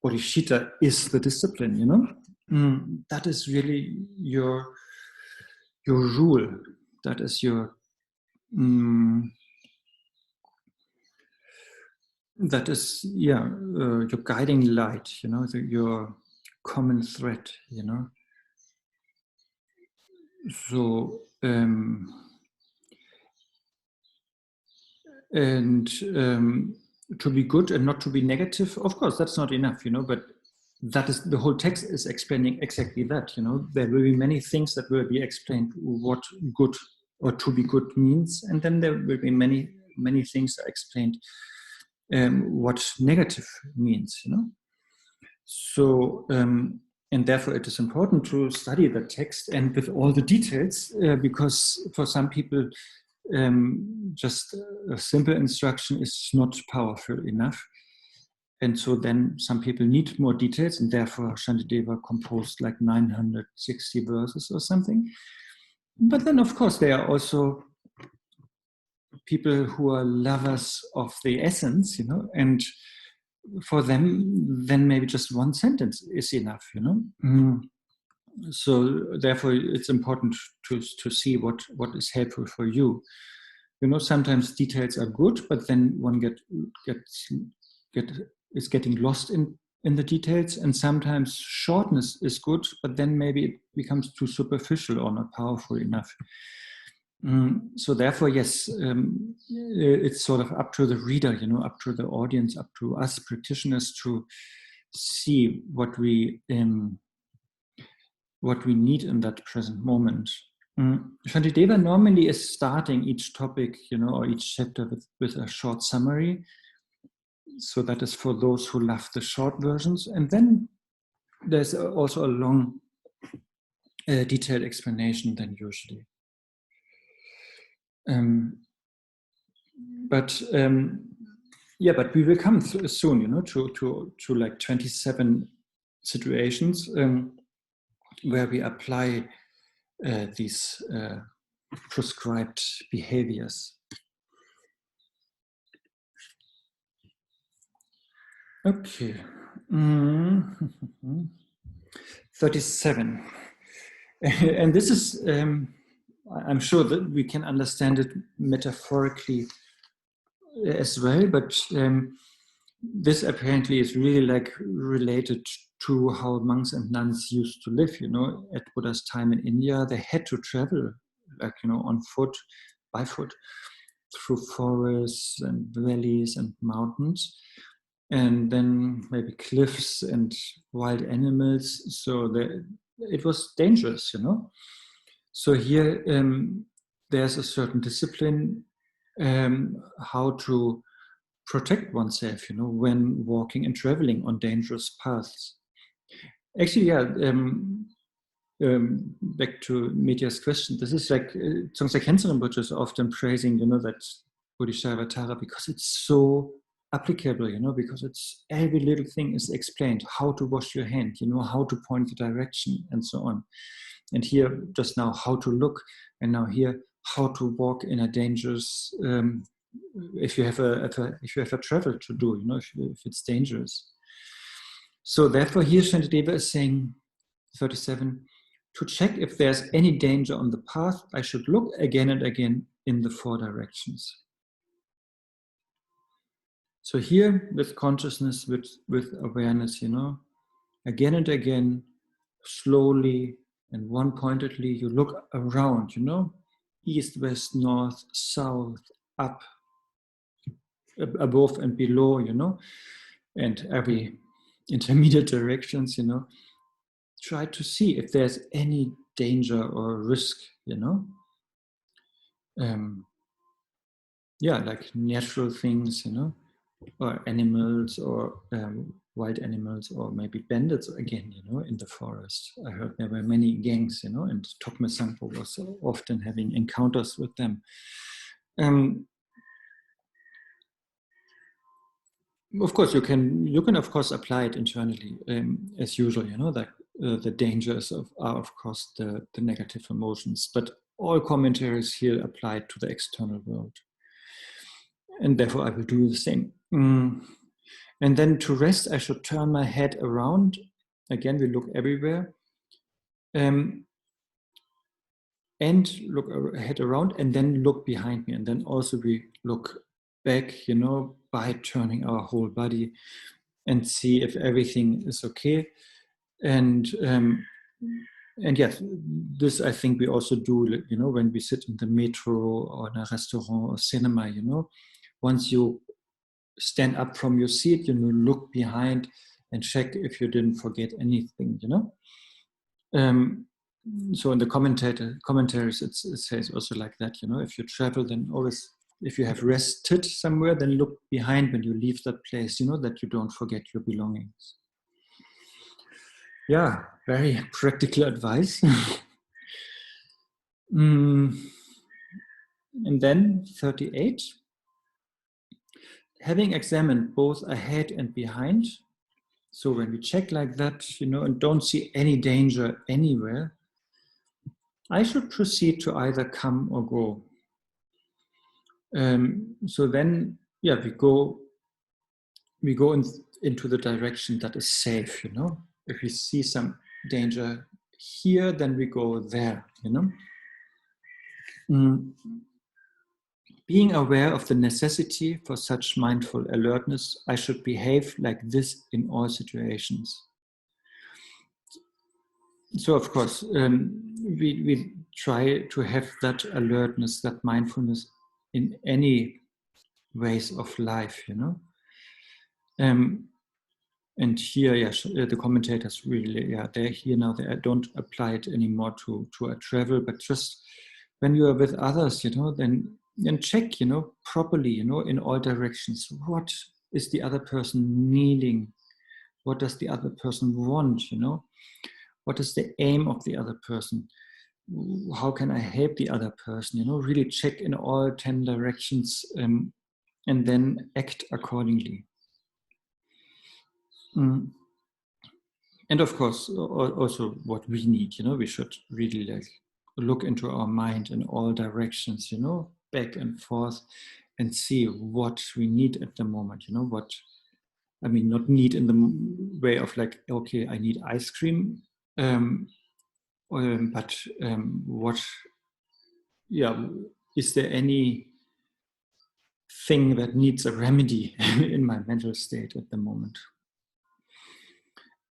Speaker 1: bodhichitta is the discipline, that is really your rule. That is your your guiding light, your common thread, So to be good and not to be negative, of course, that's not enough, but that is the whole text is explaining exactly that, there will be many things that will be explained what good or to be good means, and then there will be many things explained what negative means, So, and therefore it is important to study the text and with all the details, because for some people, just a simple instruction is not powerful enough. And so then some people need more details, and therefore Shantideva composed like 960 verses or something. But then, of course, there are also people who are lovers of the essence, and for them, then maybe just one sentence is enough, So therefore, it's important to see what is helpful for you. Sometimes details are good, but then one is getting lost in the details, and sometimes shortness is good, but then maybe it becomes too superficial or not powerful enough. So therefore, yes, it's sort of up to the reader, up to the audience, up to us practitioners to see what we need in that present moment. Shantideva normally is starting each topic, or each chapter with a short summary. So that is for those who love the short versions. And then there's also a long, detailed explanation than usually. But we will come soon, to like 27 situations where we apply these prescribed behaviors. Okay. 37. And this is, I'm sure that we can understand it metaphorically as well, but this apparently is really like related to how monks and nuns used to live, at Buddha's time in India. They had to travel, like, on foot, by foot, through forests and valleys and mountains, and then maybe cliffs and wild animals. So it was dangerous, So here there's a certain discipline, how to protect oneself, when walking and traveling on dangerous paths. Actually, back to Medya's question, this is like Tsongsa Khyentse Rinpoche is often praising, that Bodhicharyavatarā, because it's so applicable, because it's every little thing is explained, how to wash your hand, how to point the direction, and so on. And here, just now, how to look, and now here, how to walk in a dangerous, if you have a travel to do, if it's dangerous. So therefore, here Shantideva is saying, 37, to check if there's any danger on the path, I should look again and again in the four directions. So here, with consciousness, with awareness, again and again, slowly and one-pointedly, you look around, east, west, north, south, up, above and below, and every intermediate directions, try to see if there's any danger or risk, like natural things, or animals, or wild animals, or maybe bandits again, in the forest. I heard there were many gangs, and Tokme Sangpo was often having encounters with them. Of course, you can of course apply it internally, as usual, that the dangers are of course the negative emotions, but all commentaries here apply to the external world. And therefore I will do the same. And then to rest, I should turn my head around. Again, we look everywhere. And look head around and then look behind me. And then also we look back, by turning our whole body and see if everything is okay. And yes, this I think we also do, when we sit in the metro or in a restaurant or cinema, once you stand up from your seat, look behind and check if you didn't forget anything, So in the commentaries, it says also like that, if you travel, then always, if you have rested somewhere, then look behind when you leave that place, that you don't forget your belongings. Yeah, very practical advice. And then 38. Having examined both ahead and behind, so when we check like that, and don't see any danger anywhere, I should proceed to either come or go. So then, yeah, we go into the direction that is safe, If we see some danger here, then we go there, Being aware of the necessity for such mindful alertness, I should behave like this in all situations. So, of course, we try to have that alertness, that mindfulness in any ways of life, And here, the commentators really, they're here now. They don't apply it anymore to a travel, but just when you are with others, then check, properly, in all directions. What is the other person needing? What does the other person want? What is the aim of the other person? How can I help the other person? Really check in all 10 directions, and then act accordingly. And of course, also what we need, we should really look into our mind in all directions, back and forth, and see what we need at the moment, not need in the way of okay, I need ice cream, but is there any thing that needs a remedy in my mental state at the moment?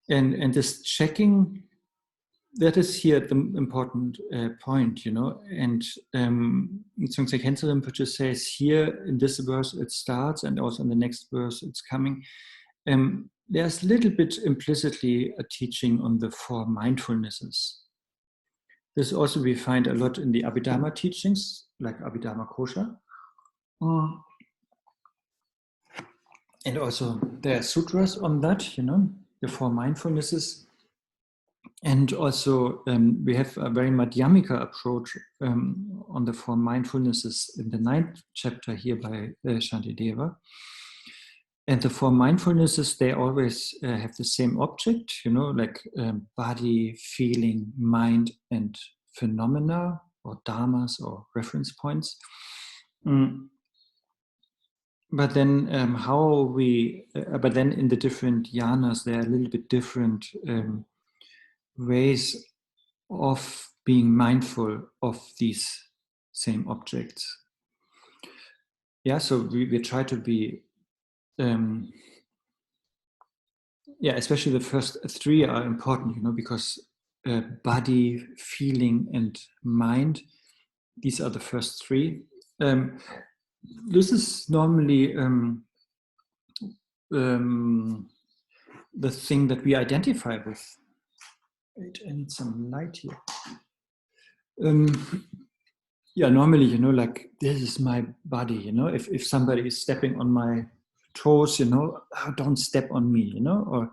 Speaker 1: And this checking, that is here the important point, and Tsongtse Khensa Rinpoche says here in this verse it starts, and also in the next verse it's coming. There's a little bit implicitly a teaching on the four mindfulnesses. This also we find a lot in the Abhidharma teachings, like Abhidharma Kosha. And also there are sutras on that, the four mindfulnesses. And also we have a very Madhyamika approach on the four mindfulnesses in the 9th chapter here by Shantideva. And the four mindfulnesses, they always have the same object, body, feeling, mind, and phenomena, or dharmas, or reference points. But then but then in the different yanas, there are a little bit different ways of being mindful of these same objects. Yeah, so we try to be, especially the first three are important, because body, feeling, and mind, these are the first three. This is normally the thing that we identify with. Wait, I need some light here. Normally, this is my body, if somebody is stepping on my toes, don't step on me, or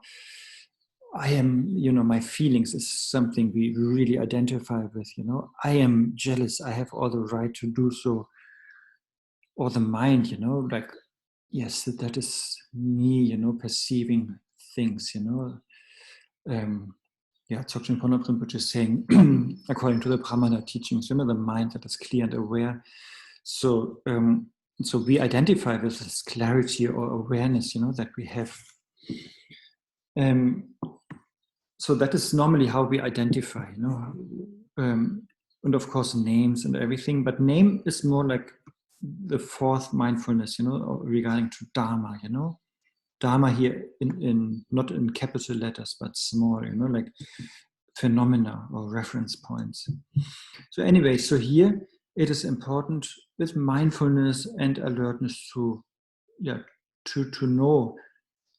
Speaker 1: I am, my feelings is something we really identify with, I am jealous, I have all the right to do so. Or the mind, yes, that is me, perceiving things, Dzogchen Ponop Rinpoche is saying, according to the Brahmana teachings, the mind that is clear and aware. So, So we identify with this clarity or awareness, that we have. So that is normally how we identify, and of course names and everything. But name is more like the fourth mindfulness, regarding to Dharma, Dharma here in not in capital letters but small, like phenomena or reference points. So anyway, so here it is important with mindfulness and alertness to know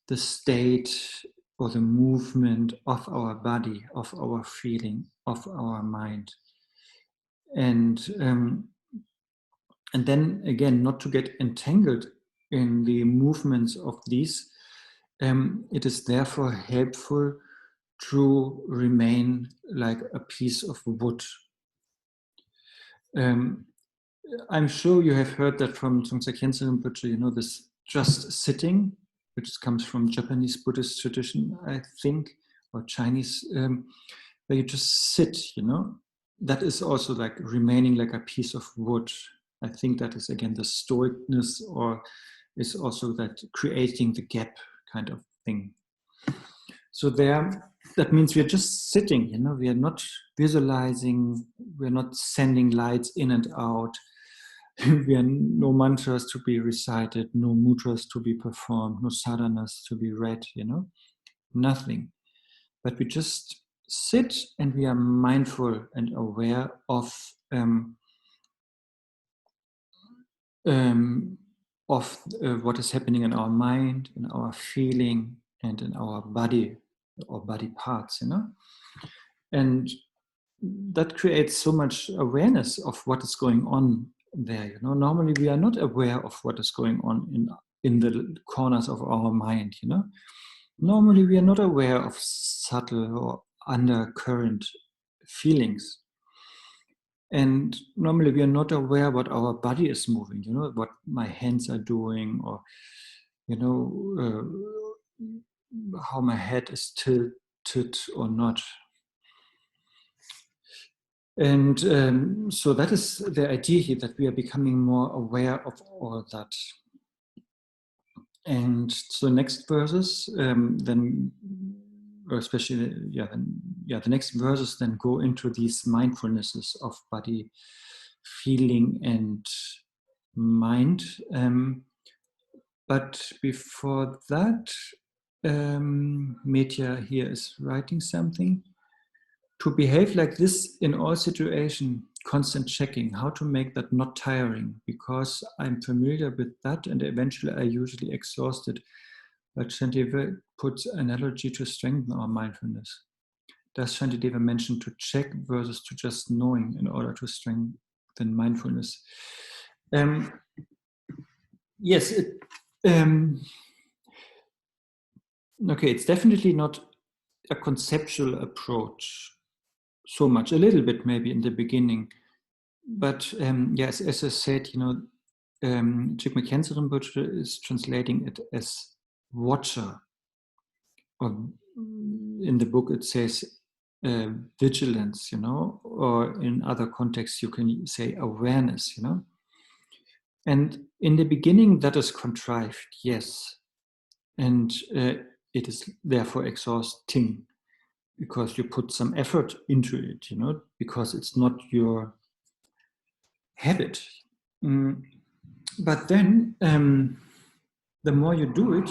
Speaker 1: the state or the movement of our body, of our feeling, of our mind, and then again not to get entangled in the movements of these. It is therefore helpful to remain like a piece of wood. I'm sure you have heard that from Tsongtse Khyentse Rinpoche, this just sitting, which comes from Japanese Buddhist tradition, I think, or Chinese, where you just sit, that is also like remaining like a piece of wood. I think that is again the stoicness, or is also that creating the gap kind of thing. So that means we are just sitting, we are not visualizing, we are not sending lights in and out. We are no mantras to be recited, no mudras to be performed, no sadhanas to be read, nothing. But we just sit and we are mindful and aware of what is happening in our mind, in our feeling, and in our body or body parts, And that creates so much awareness of what is going on there. Normally we are not aware of what is going on in the corners of our mind. Normally we are not aware of subtle or undercurrent feelings, and normally we are not aware what our body is moving. What my hands are doing, or how my head is tilted or not. And so that is the idea here, that we are becoming more aware of all that. And so next verses, then, or especially, the next verses then go into these mindfulnesses of body, feeling, and mind. But before that, Medya here is writing something. To behave like this in all situations, constant checking, how to make that not tiring, because I'm familiar with that and eventually I usually exhausted. But Shantideva puts analogy to strengthen our mindfulness. Does Shantideva mention to check versus to just knowing in order to strengthen mindfulness? Yes, okay, it's definitely not a conceptual approach so much, a little bit maybe in the beginning. But yes, as I said, Jigme Khyentse Rinpoche is translating it as watcher. Or in the book it says vigilance, or in other contexts you can say awareness, And in the beginning that is contrived, yes. And it is therefore exhausting, because you put some effort into it, because it's not your habit. But then the more you do it,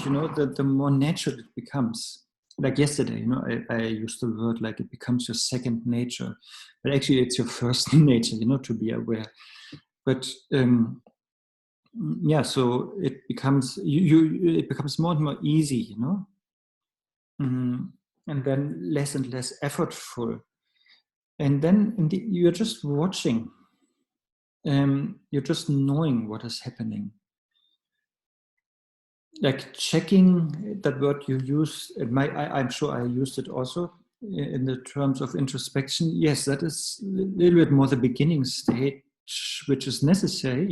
Speaker 1: the more natural it becomes. Like yesterday, I used the word like it becomes your second nature, but actually it's your first nature, to be aware. But so it becomes it becomes more and more easy, and then less and less effortful. And then you're just watching. You're just knowing what is happening. Like checking, that word you use, I'm sure I used it also in the terms of introspection. Yes, that is a little bit more the beginning stage, which is necessary,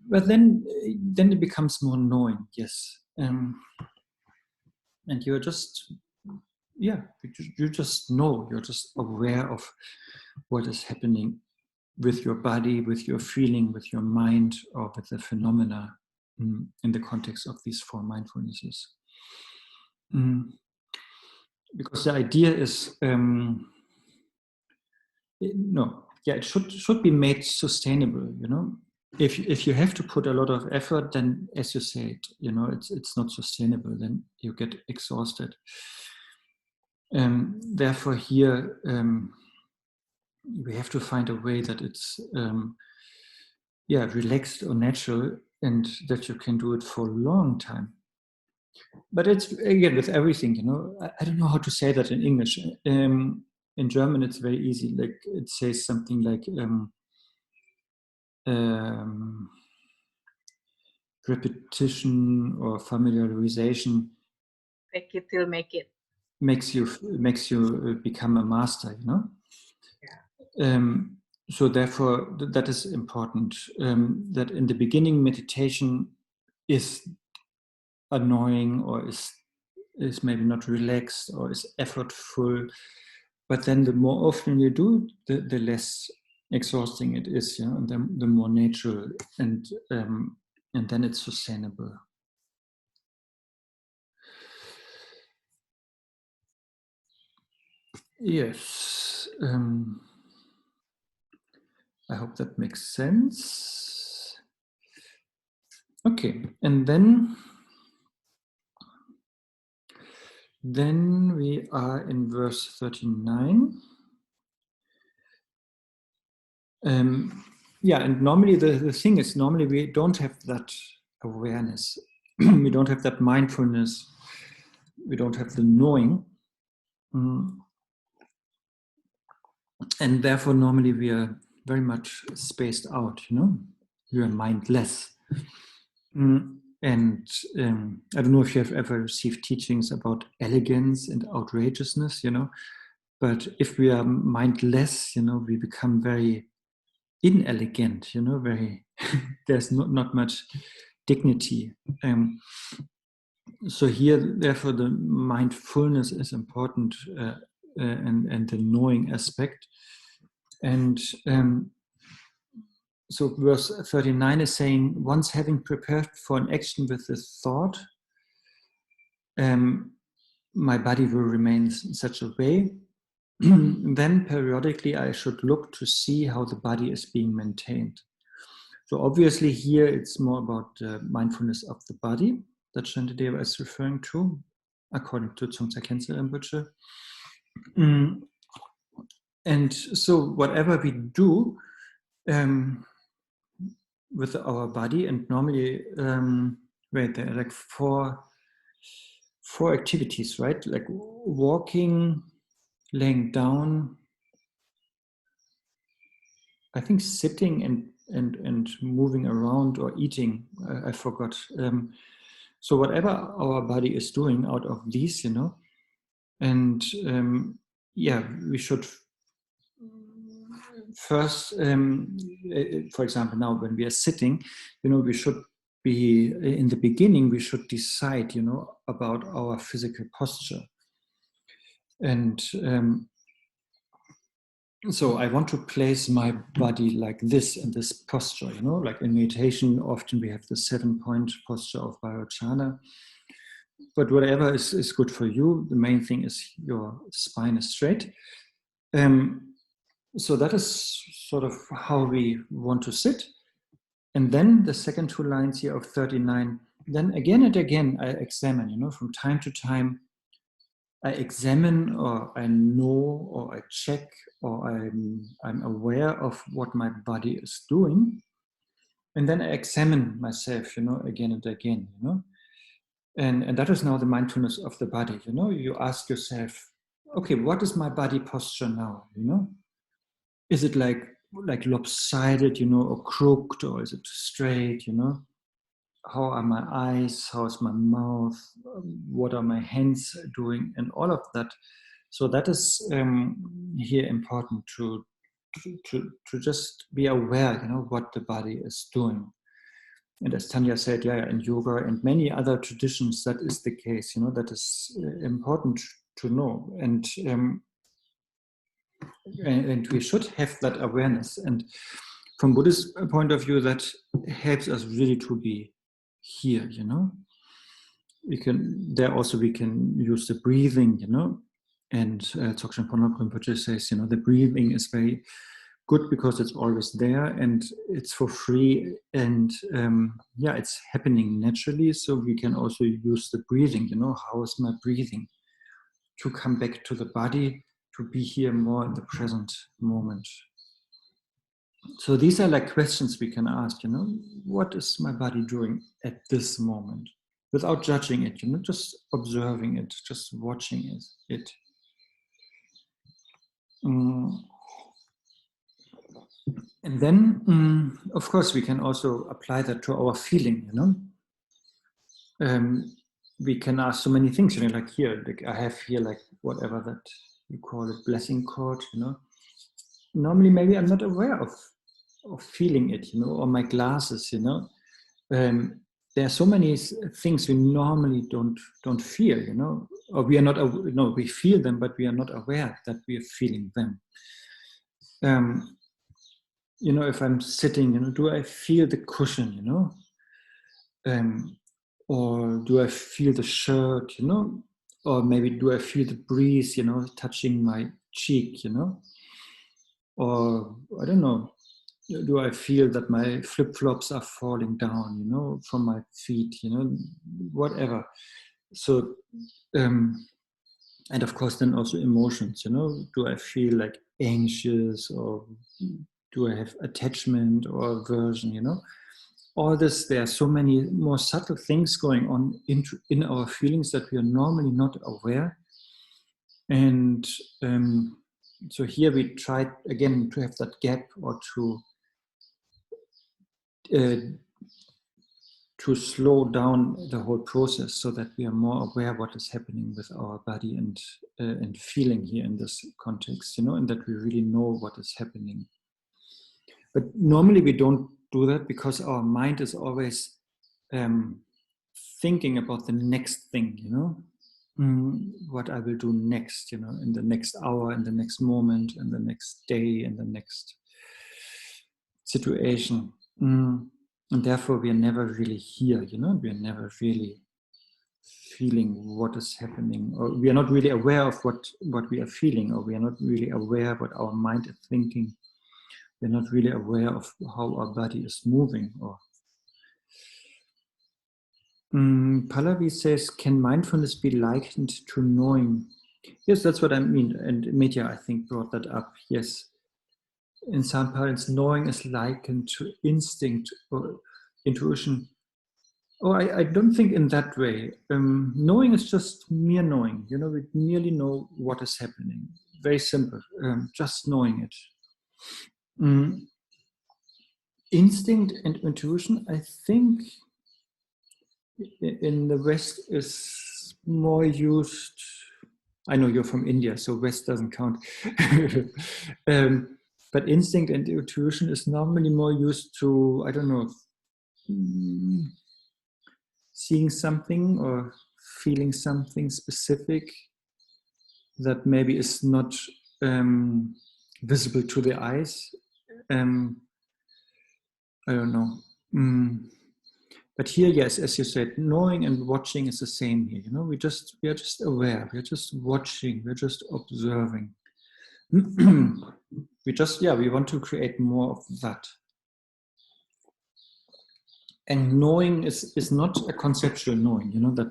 Speaker 1: But then it becomes more knowing, yes. And you're just, you just know, you're just aware of what is happening with your body, with your feeling, with your mind, or with the phenomena in the context of these four mindfulnesses. Because the idea is, it should be made sustainable, you know. If you have to put a lot of effort, then, as you said, you know, it's not sustainable. Then you get exhausted. Therefore, here we have to find a way that it's relaxed or natural, and that you can do it for a long time. But it's, again, with everything, you know, I don't know how to say that in English. In German, it's very easy. Like, it says something like repetition or familiarization.
Speaker 2: Fake it till make it.
Speaker 1: Makes you become a master, you know. Yeah. So therefore, that is important. That in the beginning, meditation is annoying, or is maybe not relaxed, or is effortful. But then the more often you do it, the less exhausting it is, you know, and the more natural, and then it's sustainable. Yes. I hope that makes sense. Okay, and then we are in verse 39. And normally the thing is, normally we don't have that awareness. We don't have that mindfulness. We don't have the knowing. And therefore, normally we are very much spaced out, you know? We are mindless. And I don't know if you have ever received teachings about elegance and outrageousness, you know, but if we are mindless, you know, we become very inelegant, you know, very, there's not much dignity. So here, therefore, the mindfulness is important, and the knowing aspect. And so verse 39 is saying, once having prepared for an action with this thought, my body will remain in such a way, then periodically I should look to see how the body is being maintained. So obviously here it's more about mindfulness of the body that Shantideva is referring to, according to Tsongtsa Khyentse Rinpoche. And so whatever we do with our body, and normally, there are like four activities, right? Like walking, laying down, I think sitting and moving around, or eating. I forgot. So whatever our body is doing out of these, you know, and we should first, for example, now when we are sitting, you know, we should be, in the beginning, we should decide, you know, about our physical posture. And so I want to place my body like this, in this posture, you know, like in meditation, often we have the 7-point posture of Vajrayana. But whatever is good for you, the main thing is your spine is straight. So that is sort of how we want to sit. And then the second 2 lines here of 39, then again and again I examine, you know, from time to time, I examine, or I know, or I check, or I'm aware of what my body is doing. And then I examine myself, you know, again and again, you know. And that is now the mindfulness of the body, you know. You ask yourself, okay, what is my body posture now, you know? Is it like lopsided, you know, or crooked, or is it straight, you know? How are my eyes? How is my mouth? What are my hands doing? And all of that. So that is here important to just be aware, you know, what the body is doing. And as Tanya said, in yoga and many other traditions, that is the case. You know, that is important to know. And and we should have that awareness. And from Buddhist point of view, that helps us really to be here, you know. We can use the breathing, you know, and Dzogchen Ponlop Rinpoche says, you know, the breathing is very good because it's always there and it's for free, and it's happening naturally. So we can also use the breathing, you know, how is my breathing, to come back to the body, to be here more in the present moment. So these are like questions we can ask, you know, what is my body doing at this moment? Without judging it, you know, just observing it, just watching it. And then, of course, we can also apply that to our feeling, you know. We can ask so many things, you know, like here, like I have here, like whatever that you call it, blessing cord, you know. Normally, maybe I'm not aware of feeling it, you know, or my glasses, you know. There are so many things we normally don't feel, you know, or we are not, no, we feel them, but we are not aware that we are feeling them. You know, if I'm sitting, you know, do I feel the cushion, you know, or do I feel the shirt, you know, or maybe do I feel the breeze, you know, touching my cheek, you know, or I don't know. Do I feel that my flip-flops are falling down, you know, from my feet, you know, whatever. So, and of course, then also emotions, you know, do I feel like anxious, or do I have attachment or aversion, you know? All this, there are so many more subtle things going on in our feelings that we are normally not aware. And so here we try again to have that gap, or to slow down the whole process, so that we are more aware what is happening with our body and feeling here in this context, you know, and that we really know what is happening. But normally we don't do that because our mind is always thinking about the next thing, you know, what I will do next, you know, in the next hour, in the next moment, in the next day, in the next situation. And therefore we are never really here, you know, we are never really feeling what is happening, or we are not really aware of what we are feeling, or we are not really aware what our mind is thinking. We're not really aware of how our body is moving. Or Pallavi says, can mindfulness be likened to knowing? Yes, that's what I mean. And Medya, I think, brought that up. Yes. In some parents, knowing is likened to instinct or intuition. Oh, I don't think in that way. Knowing is just mere knowing. You know, we merely know what is happening. Very simple. Just knowing it. Instinct and intuition, I think, in the West is more used. I know you're from India, so West doesn't count. But instinct and intuition is normally more used to, I don't know, seeing something or feeling something specific that maybe is not visible to the eyes. I don't know. But here, yes, as you said, knowing and watching is the same here. You know, we are just aware. We are just watching. We're just observing. We want to create more of that. And knowing is not a conceptual knowing. You know, that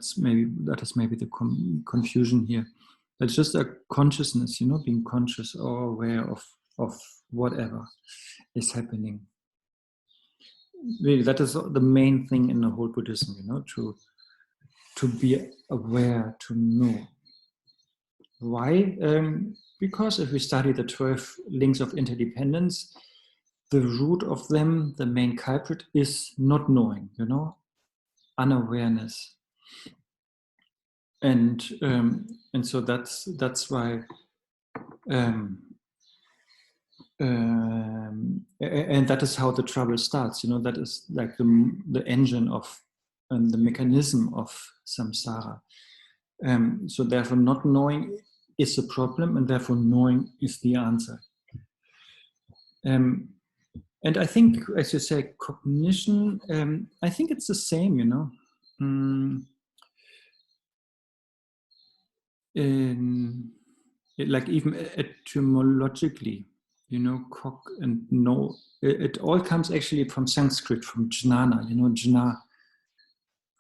Speaker 1: is maybe the confusion here. It's just a consciousness. You know, being conscious or aware of whatever is happening. Really, that is the main thing in the whole Buddhism. You know, to be aware, to know. Why? Because if we study the 12 links of interdependence, the root of them, the main culprit, is not knowing, you know, unawareness. And so that's why, and that is how the trouble starts. You know, that is like the engine of the mechanism of samsara. So therefore, not knowing is the problem, and therefore knowing is the answer. And I think, as you say, cognition, I think it's the same, you know. Like even etymologically, you know, cog and know, it all comes actually from Sanskrit, from jnana, you know, jna.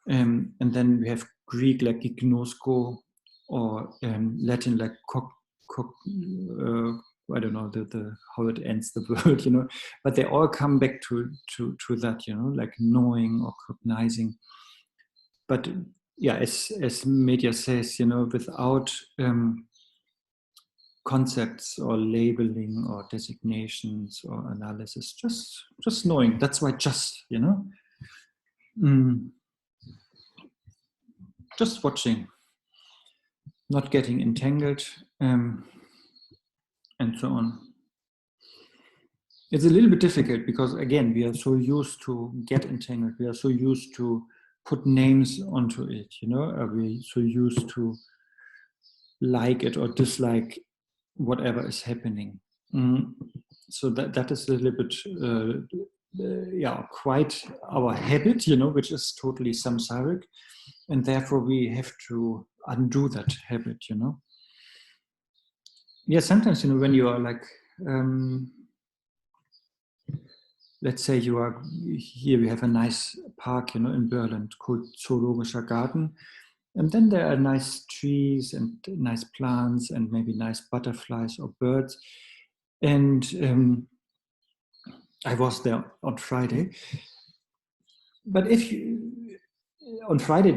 Speaker 1: And then we have Greek like gignosko, or Latin like I don't know the how it ends the word, you know, but they all come back to that, you know, like knowing or cognizing. But yeah, as media says, you know, without concepts or labeling or designations or analysis, just knowing. That's why you know, just watching, not getting entangled, and so on. It's a little bit difficult because, again, we are so used to get entangled. We are so used to put names onto it, you know. We're so used to like it or dislike whatever is happening. So that is a little bit, quite our habit, you know, which is totally samsaric, and therefore we have to undo that habit, you know. Yeah, sometimes, you know, when you are like, let's say you are here, we have a nice park, you know, in Berlin called Zoologischer Garten. And then there are nice trees and nice plants and maybe nice butterflies or birds. And I was there on Friday. But if you, on Friday,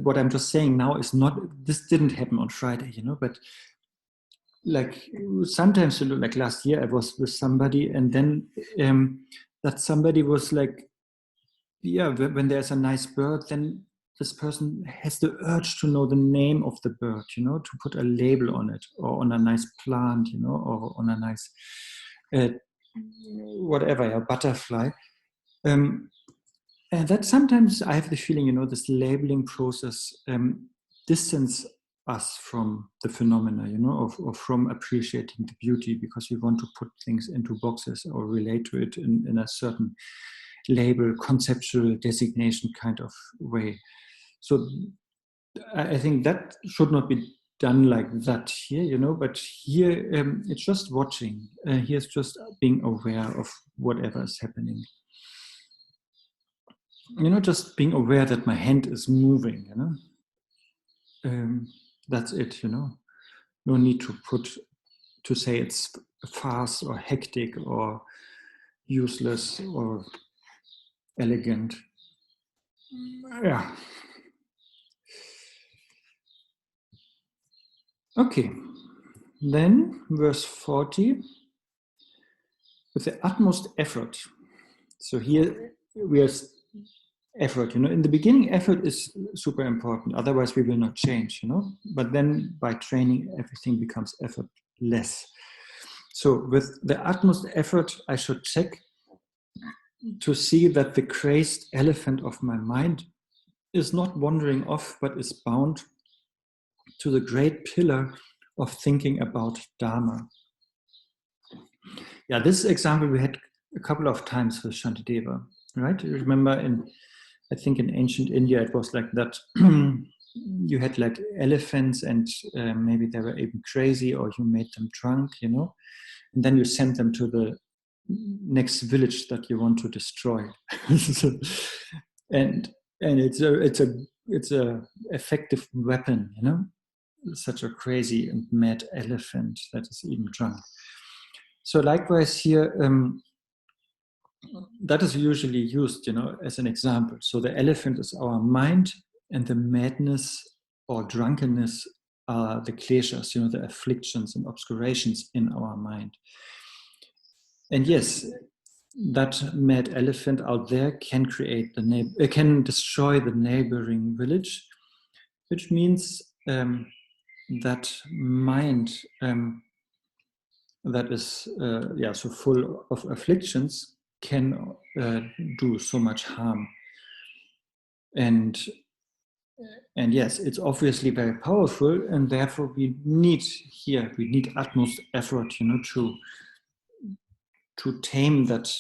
Speaker 1: what I'm just saying now is not, this didn't happen on Friday, you know, but like sometimes, you know, like last year I was with somebody, and then that somebody was like, yeah, when there's a nice bird, then this person has the urge to know the name of the bird, you know, to put a label on it, or on a nice plant, you know, or on a nice whatever, a butterfly. And that sometimes I have the feeling, you know, this labeling process distance us from the phenomena, you know, or from appreciating the beauty, because we want to put things into boxes or relate to it in a certain label, conceptual designation kind of way. So I think that should not be done like that here, you know, but here it's just watching. Here's just being aware of whatever is happening. You know, just being aware that my hand is moving, you know. That's it, you know. No need to say it's fast or hectic or useless or elegant. Yeah. Okay. Then verse 40, with the utmost effort. So here we are effort, you know. In the beginning, effort is super important. Otherwise, we will not change, you know. But then by training, everything becomes effortless. So with the utmost effort, I should check to see that the crazed elephant of my mind is not wandering off, but is bound to the great pillar of thinking about Dharma. Yeah, this example we had a couple of times with Shantideva, right? You remember I think in ancient India, it was like that. You had like elephants, and maybe they were even crazy, or you made them drunk, you know, and then you sent them to the next village that you want to destroy. and it's a effective weapon, you know, such a crazy and mad elephant that is even drunk. So likewise here, that is usually used, you know, as an example. So the elephant is our mind, and the madness or drunkenness are the kleshas, you know, the afflictions and obscurations in our mind. And yes, that mad elephant out there can can destroy the neighboring village, which means that mind that is so full of afflictions can do so much harm. And And yes, it's obviously very powerful, and therefore we need utmost effort, to tame that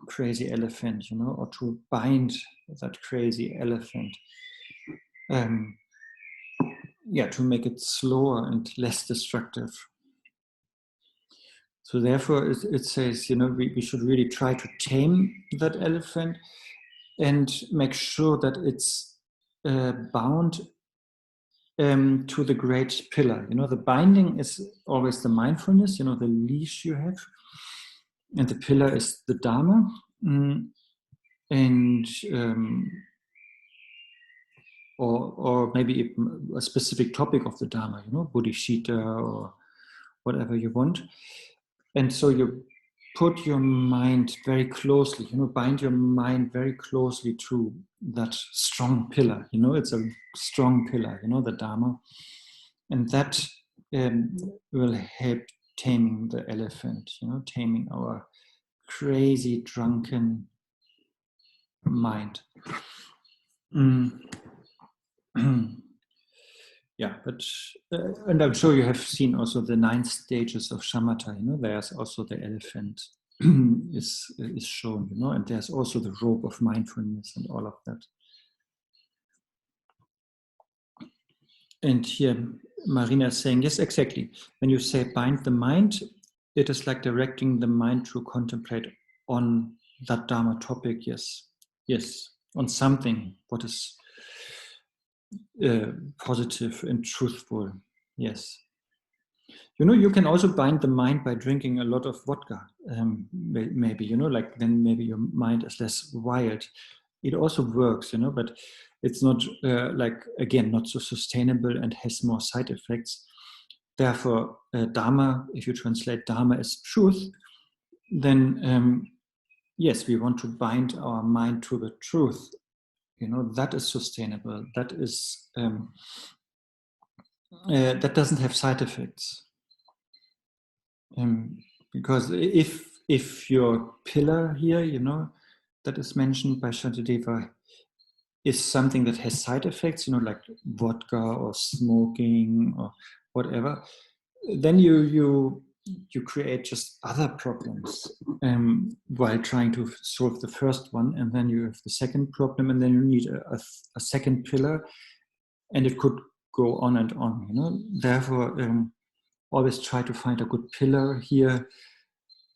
Speaker 1: crazy elephant, or to bind that crazy elephant. To make it slower and less destructive. So therefore it says, we should really try to tame that elephant and make sure that it's bound to the great pillar. The binding is always the mindfulness, the leash you have. And the pillar is the Dharma. And or maybe a specific topic of the Dharma, bodhichitta or whatever you want. And so you put your mind very closely, bind your mind very closely to that strong pillar. It's a strong pillar, the Dharma. And that will help taming the elephant, taming our crazy, drunken mind. Yeah, but and I'm sure you have seen also the 9 stages of shamatha. There's also the elephant is shown. And there's also the rope of mindfulness and all of that. And here Marina is saying, yes, exactly. When you say bind the mind, it is like directing the mind to contemplate on that Dharma topic. Yes, on something what is positive and truthful. Yes. You can also bind the mind by drinking a lot of vodka. Maybe, like then maybe your mind is less wild. It also works, but it's not again, not so sustainable and has more side effects. Therefore, Dharma, if you translate Dharma as truth, then yes, we want to bind our mind to the truth. That is sustainable. That is that doesn't have side effects. Because if your pillar here, that is mentioned by Shantideva, is something that has side effects, like vodka or smoking or whatever, then you create just other problems while trying to solve the first one, and then you have the second problem, and then you need a second pillar, and it could go on and on. Therefore, always try to find a good pillar here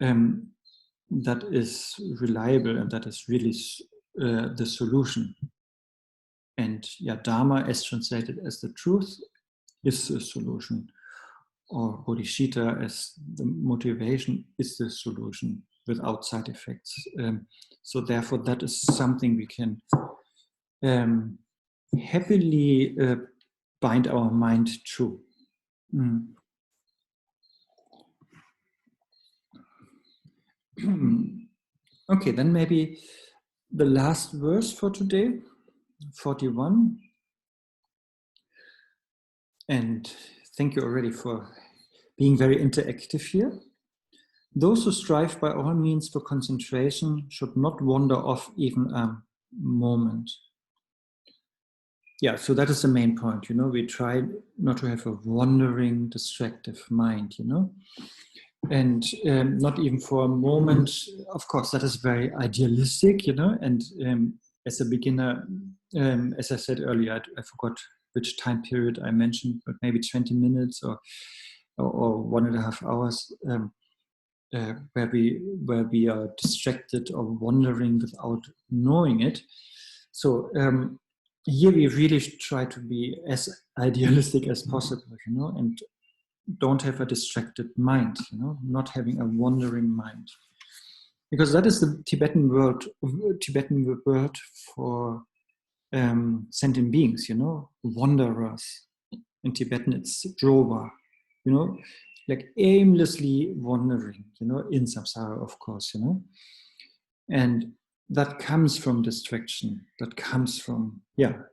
Speaker 1: that is reliable and that is really the solution. And Dharma, as translated as the truth, is the solution. Or bodhichitta, as the motivation, is the solution without side effects. So therefore, that is something we can happily bind our mind to. Okay, then maybe the last verse for today, 41. And thank you already for being very interactive here. Those who strive by all means for concentration should not wander off even a moment. Yeah, so that is the main point. We try not to have a wandering, distractive mind, and not even for a moment. Of course, that is very idealistic, and as a beginner, as I said earlier, I forgot which time period I mentioned, but maybe 20 minutes or 1.5 hours, where we are distracted or wandering without knowing it. So here we really try to be as idealistic as possible, and don't have a distracted mind, not having a wandering mind, because that is the Tibetan word for sentient beings, wanderers. In Tibetan, it's droba, like aimlessly wandering, in samsara, of course, and that comes from distraction. That comes from,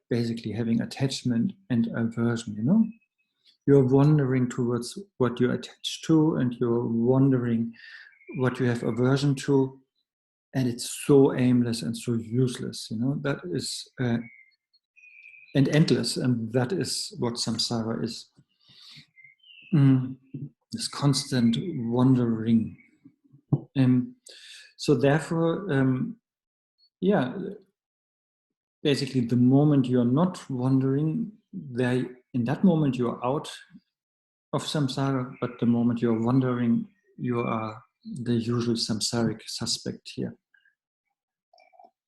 Speaker 1: basically having attachment and aversion, You're wandering towards what you're attached to, and you're wondering what you have aversion to, and it's so aimless and so useless. That is and endless, and that is what samsara is. This constant wandering. So therefore, basically the moment you're not wandering, in that moment you're out of samsara, but the moment you're wandering, you are the usual samsaric suspect here.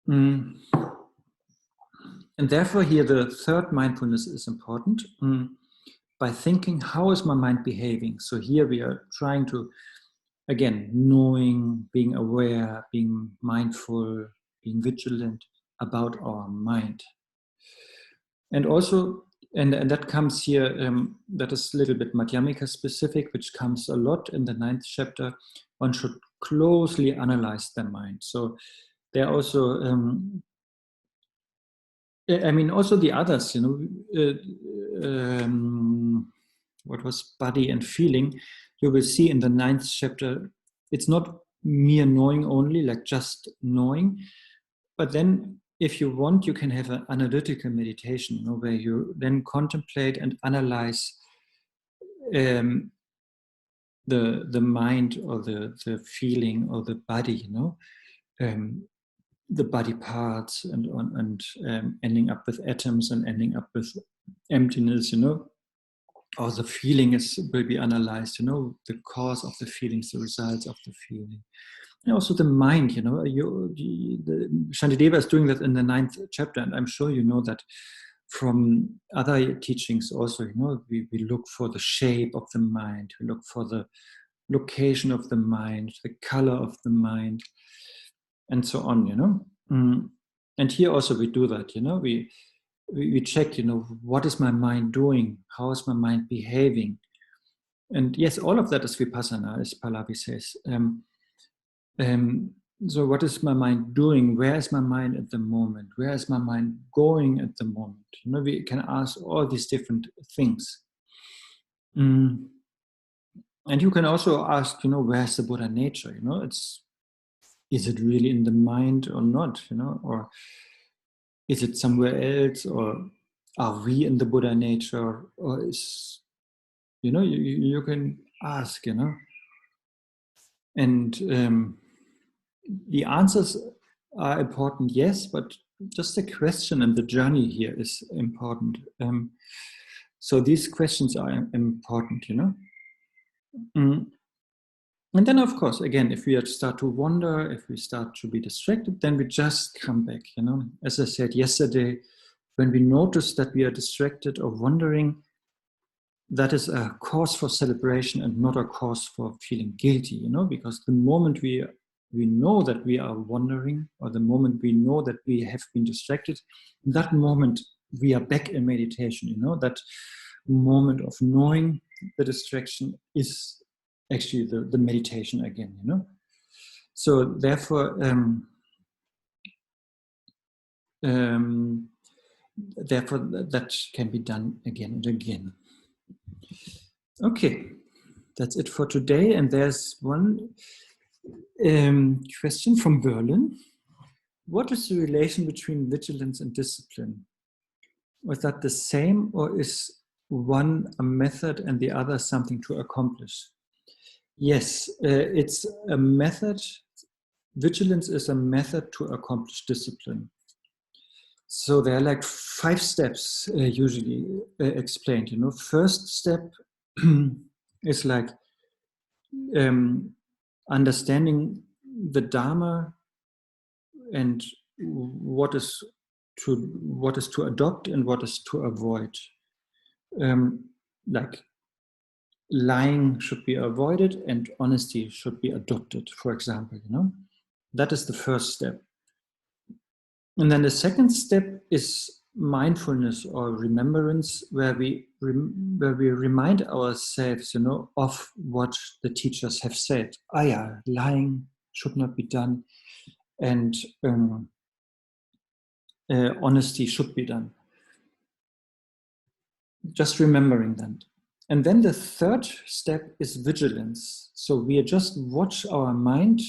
Speaker 1: And therefore here the third mindfulness is important. By thinking, how is my mind behaving? So here we are trying to, again, knowing, being aware, being mindful, being vigilant about our mind. And also, and that comes here, that is a little bit Madhyamika specific, which comes a lot in the 9th chapter. One should closely analyze the mind. So there are also, also the others, what was body and feeling, you will see in the 9th chapter, it's not mere knowing only, like just knowing, but then if you want, you can have an analytical meditation, where you then contemplate and analyze the mind or the feeling or the body, the body parts and ending up with atoms and ending up with emptiness, or the feeling will be analyzed, the cause of the feelings, the results of the feeling. And also the mind, Shantideva is doing that in the 9th chapter, and I'm sure you know that from other teachings also, we look for the shape of the mind, we look for the location of the mind, the color of the mind, and so on, And here also we do that, we check, what is my mind doing? How is my mind behaving? And yes, all of that is vipassana, as Pallavi says. So what is my mind doing? Where is my mind at the moment? Where is my mind going at the moment? We can ask all these different things. And you can also ask, where's the Buddha nature? Is it really in the mind or not? Or is it somewhere else? Or are we in the Buddha nature? Or is, you can ask, And the answers are important, yes, but just the question and the journey here is important. So these questions are important, And then, of course, again, if we start to wander, if we start to be distracted, then we just come back, As I said yesterday, when we notice that we are distracted or wandering, that is a cause for celebration and not a cause for feeling guilty, because the moment we know that we are wandering, or the moment we know that we have been distracted, in that moment we are back in meditation, that moment of knowing the distraction is actually the meditation again, So therefore, that can be done again and again. Okay, that's it for today. And there's one question from Berlin. What is the relation between vigilance and discipline? Was that the same, or is one a method and the other something to accomplish? Yes, it's a method. Vigilance is a method to accomplish discipline. So there are like 5 steps usually explained. First step is like understanding the Dharma and what is to adopt and what is to avoid. Like lying should be avoided and honesty should be adopted, for example. That is the first step. And then the second step is mindfulness or remembrance, where we remind ourselves, of what the teachers have said. Lying should not be done, and honesty should be done. Just remembering that. And then the third step is vigilance. So we just watch our mind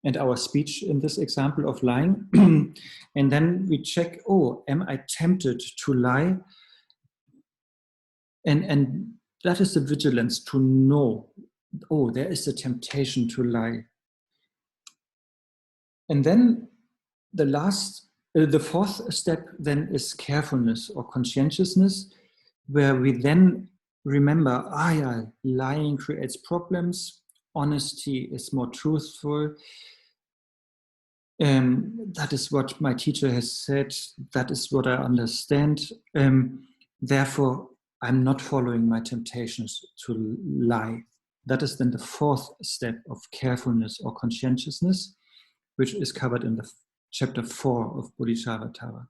Speaker 1: and our speech in this example of lying. And then we check, oh, am I tempted to lie? And that is the vigilance to know, oh, there is a temptation to lie. And then the fourth step then is carefulness or conscientiousness, where we then remember, yeah, lying creates problems, honesty is more truthful. That is what my teacher has said, that is what I understand. Therefore, I'm not following my temptations to lie. That is then the fourth step of carefulness or conscientiousness, which is covered in the chapter 4 of Bodhicharyavatar.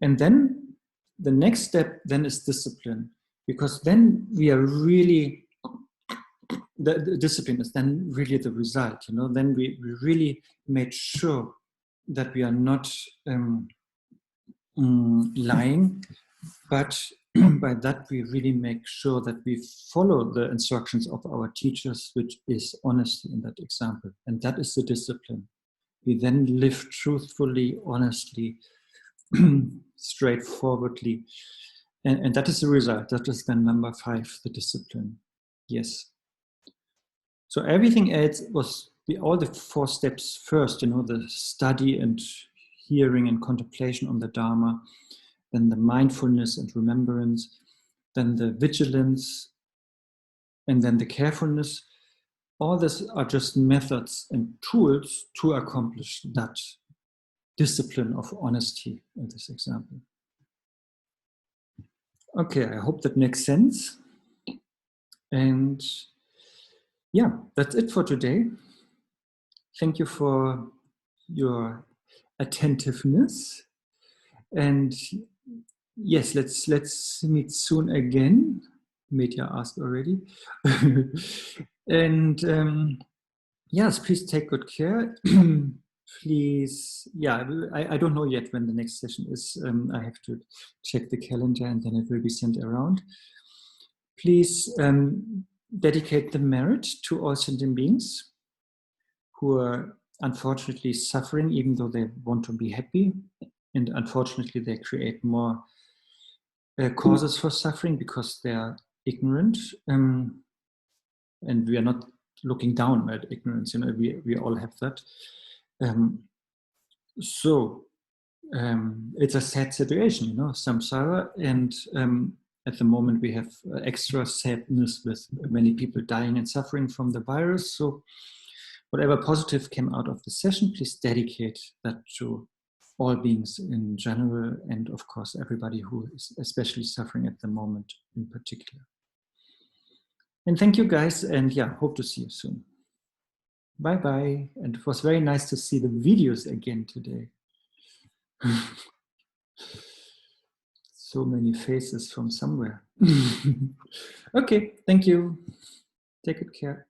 Speaker 1: And then the next step then is discipline, because then we are really, the discipline is then really the result, then we really made sure that we are not lying, but by that we really make sure that we follow the instructions of our teachers, which is honesty in that example. And that is the discipline. We then live truthfully, honestly, straightforwardly. And that is the result. That is then number 5, the discipline. Yes. So everything else was all the 4 steps first, the study and hearing and contemplation on the Dharma, then the mindfulness and remembrance, then the vigilance, and then the carefulness. All this are just methods and tools to accomplish that discipline of honesty in this example. Okay, I hope that makes sense. And yeah, that's it for today. Thank you for your attentiveness. And yes, let's meet soon again. Medya asked already. And yes, please take good care. Please, I don't know yet when the next session is. I have to check the calendar and then it will be sent around. Please dedicate the merit to all sentient beings who are unfortunately suffering, even though they want to be happy. And unfortunately, they create more causes for suffering because they are ignorant. And we are not looking down at ignorance. We all have that. So it's a sad situation, samsara, and at the moment we have extra sadness with many people dying and suffering from the virus. So whatever positive came out of the session, please dedicate that to all beings in general, and of course everybody who is especially suffering at the moment in particular. And thank you guys, and hope to see you soon. Bye bye. And it was very nice to see the videos again today. So many faces from somewhere. Okay, thank you. Take good care.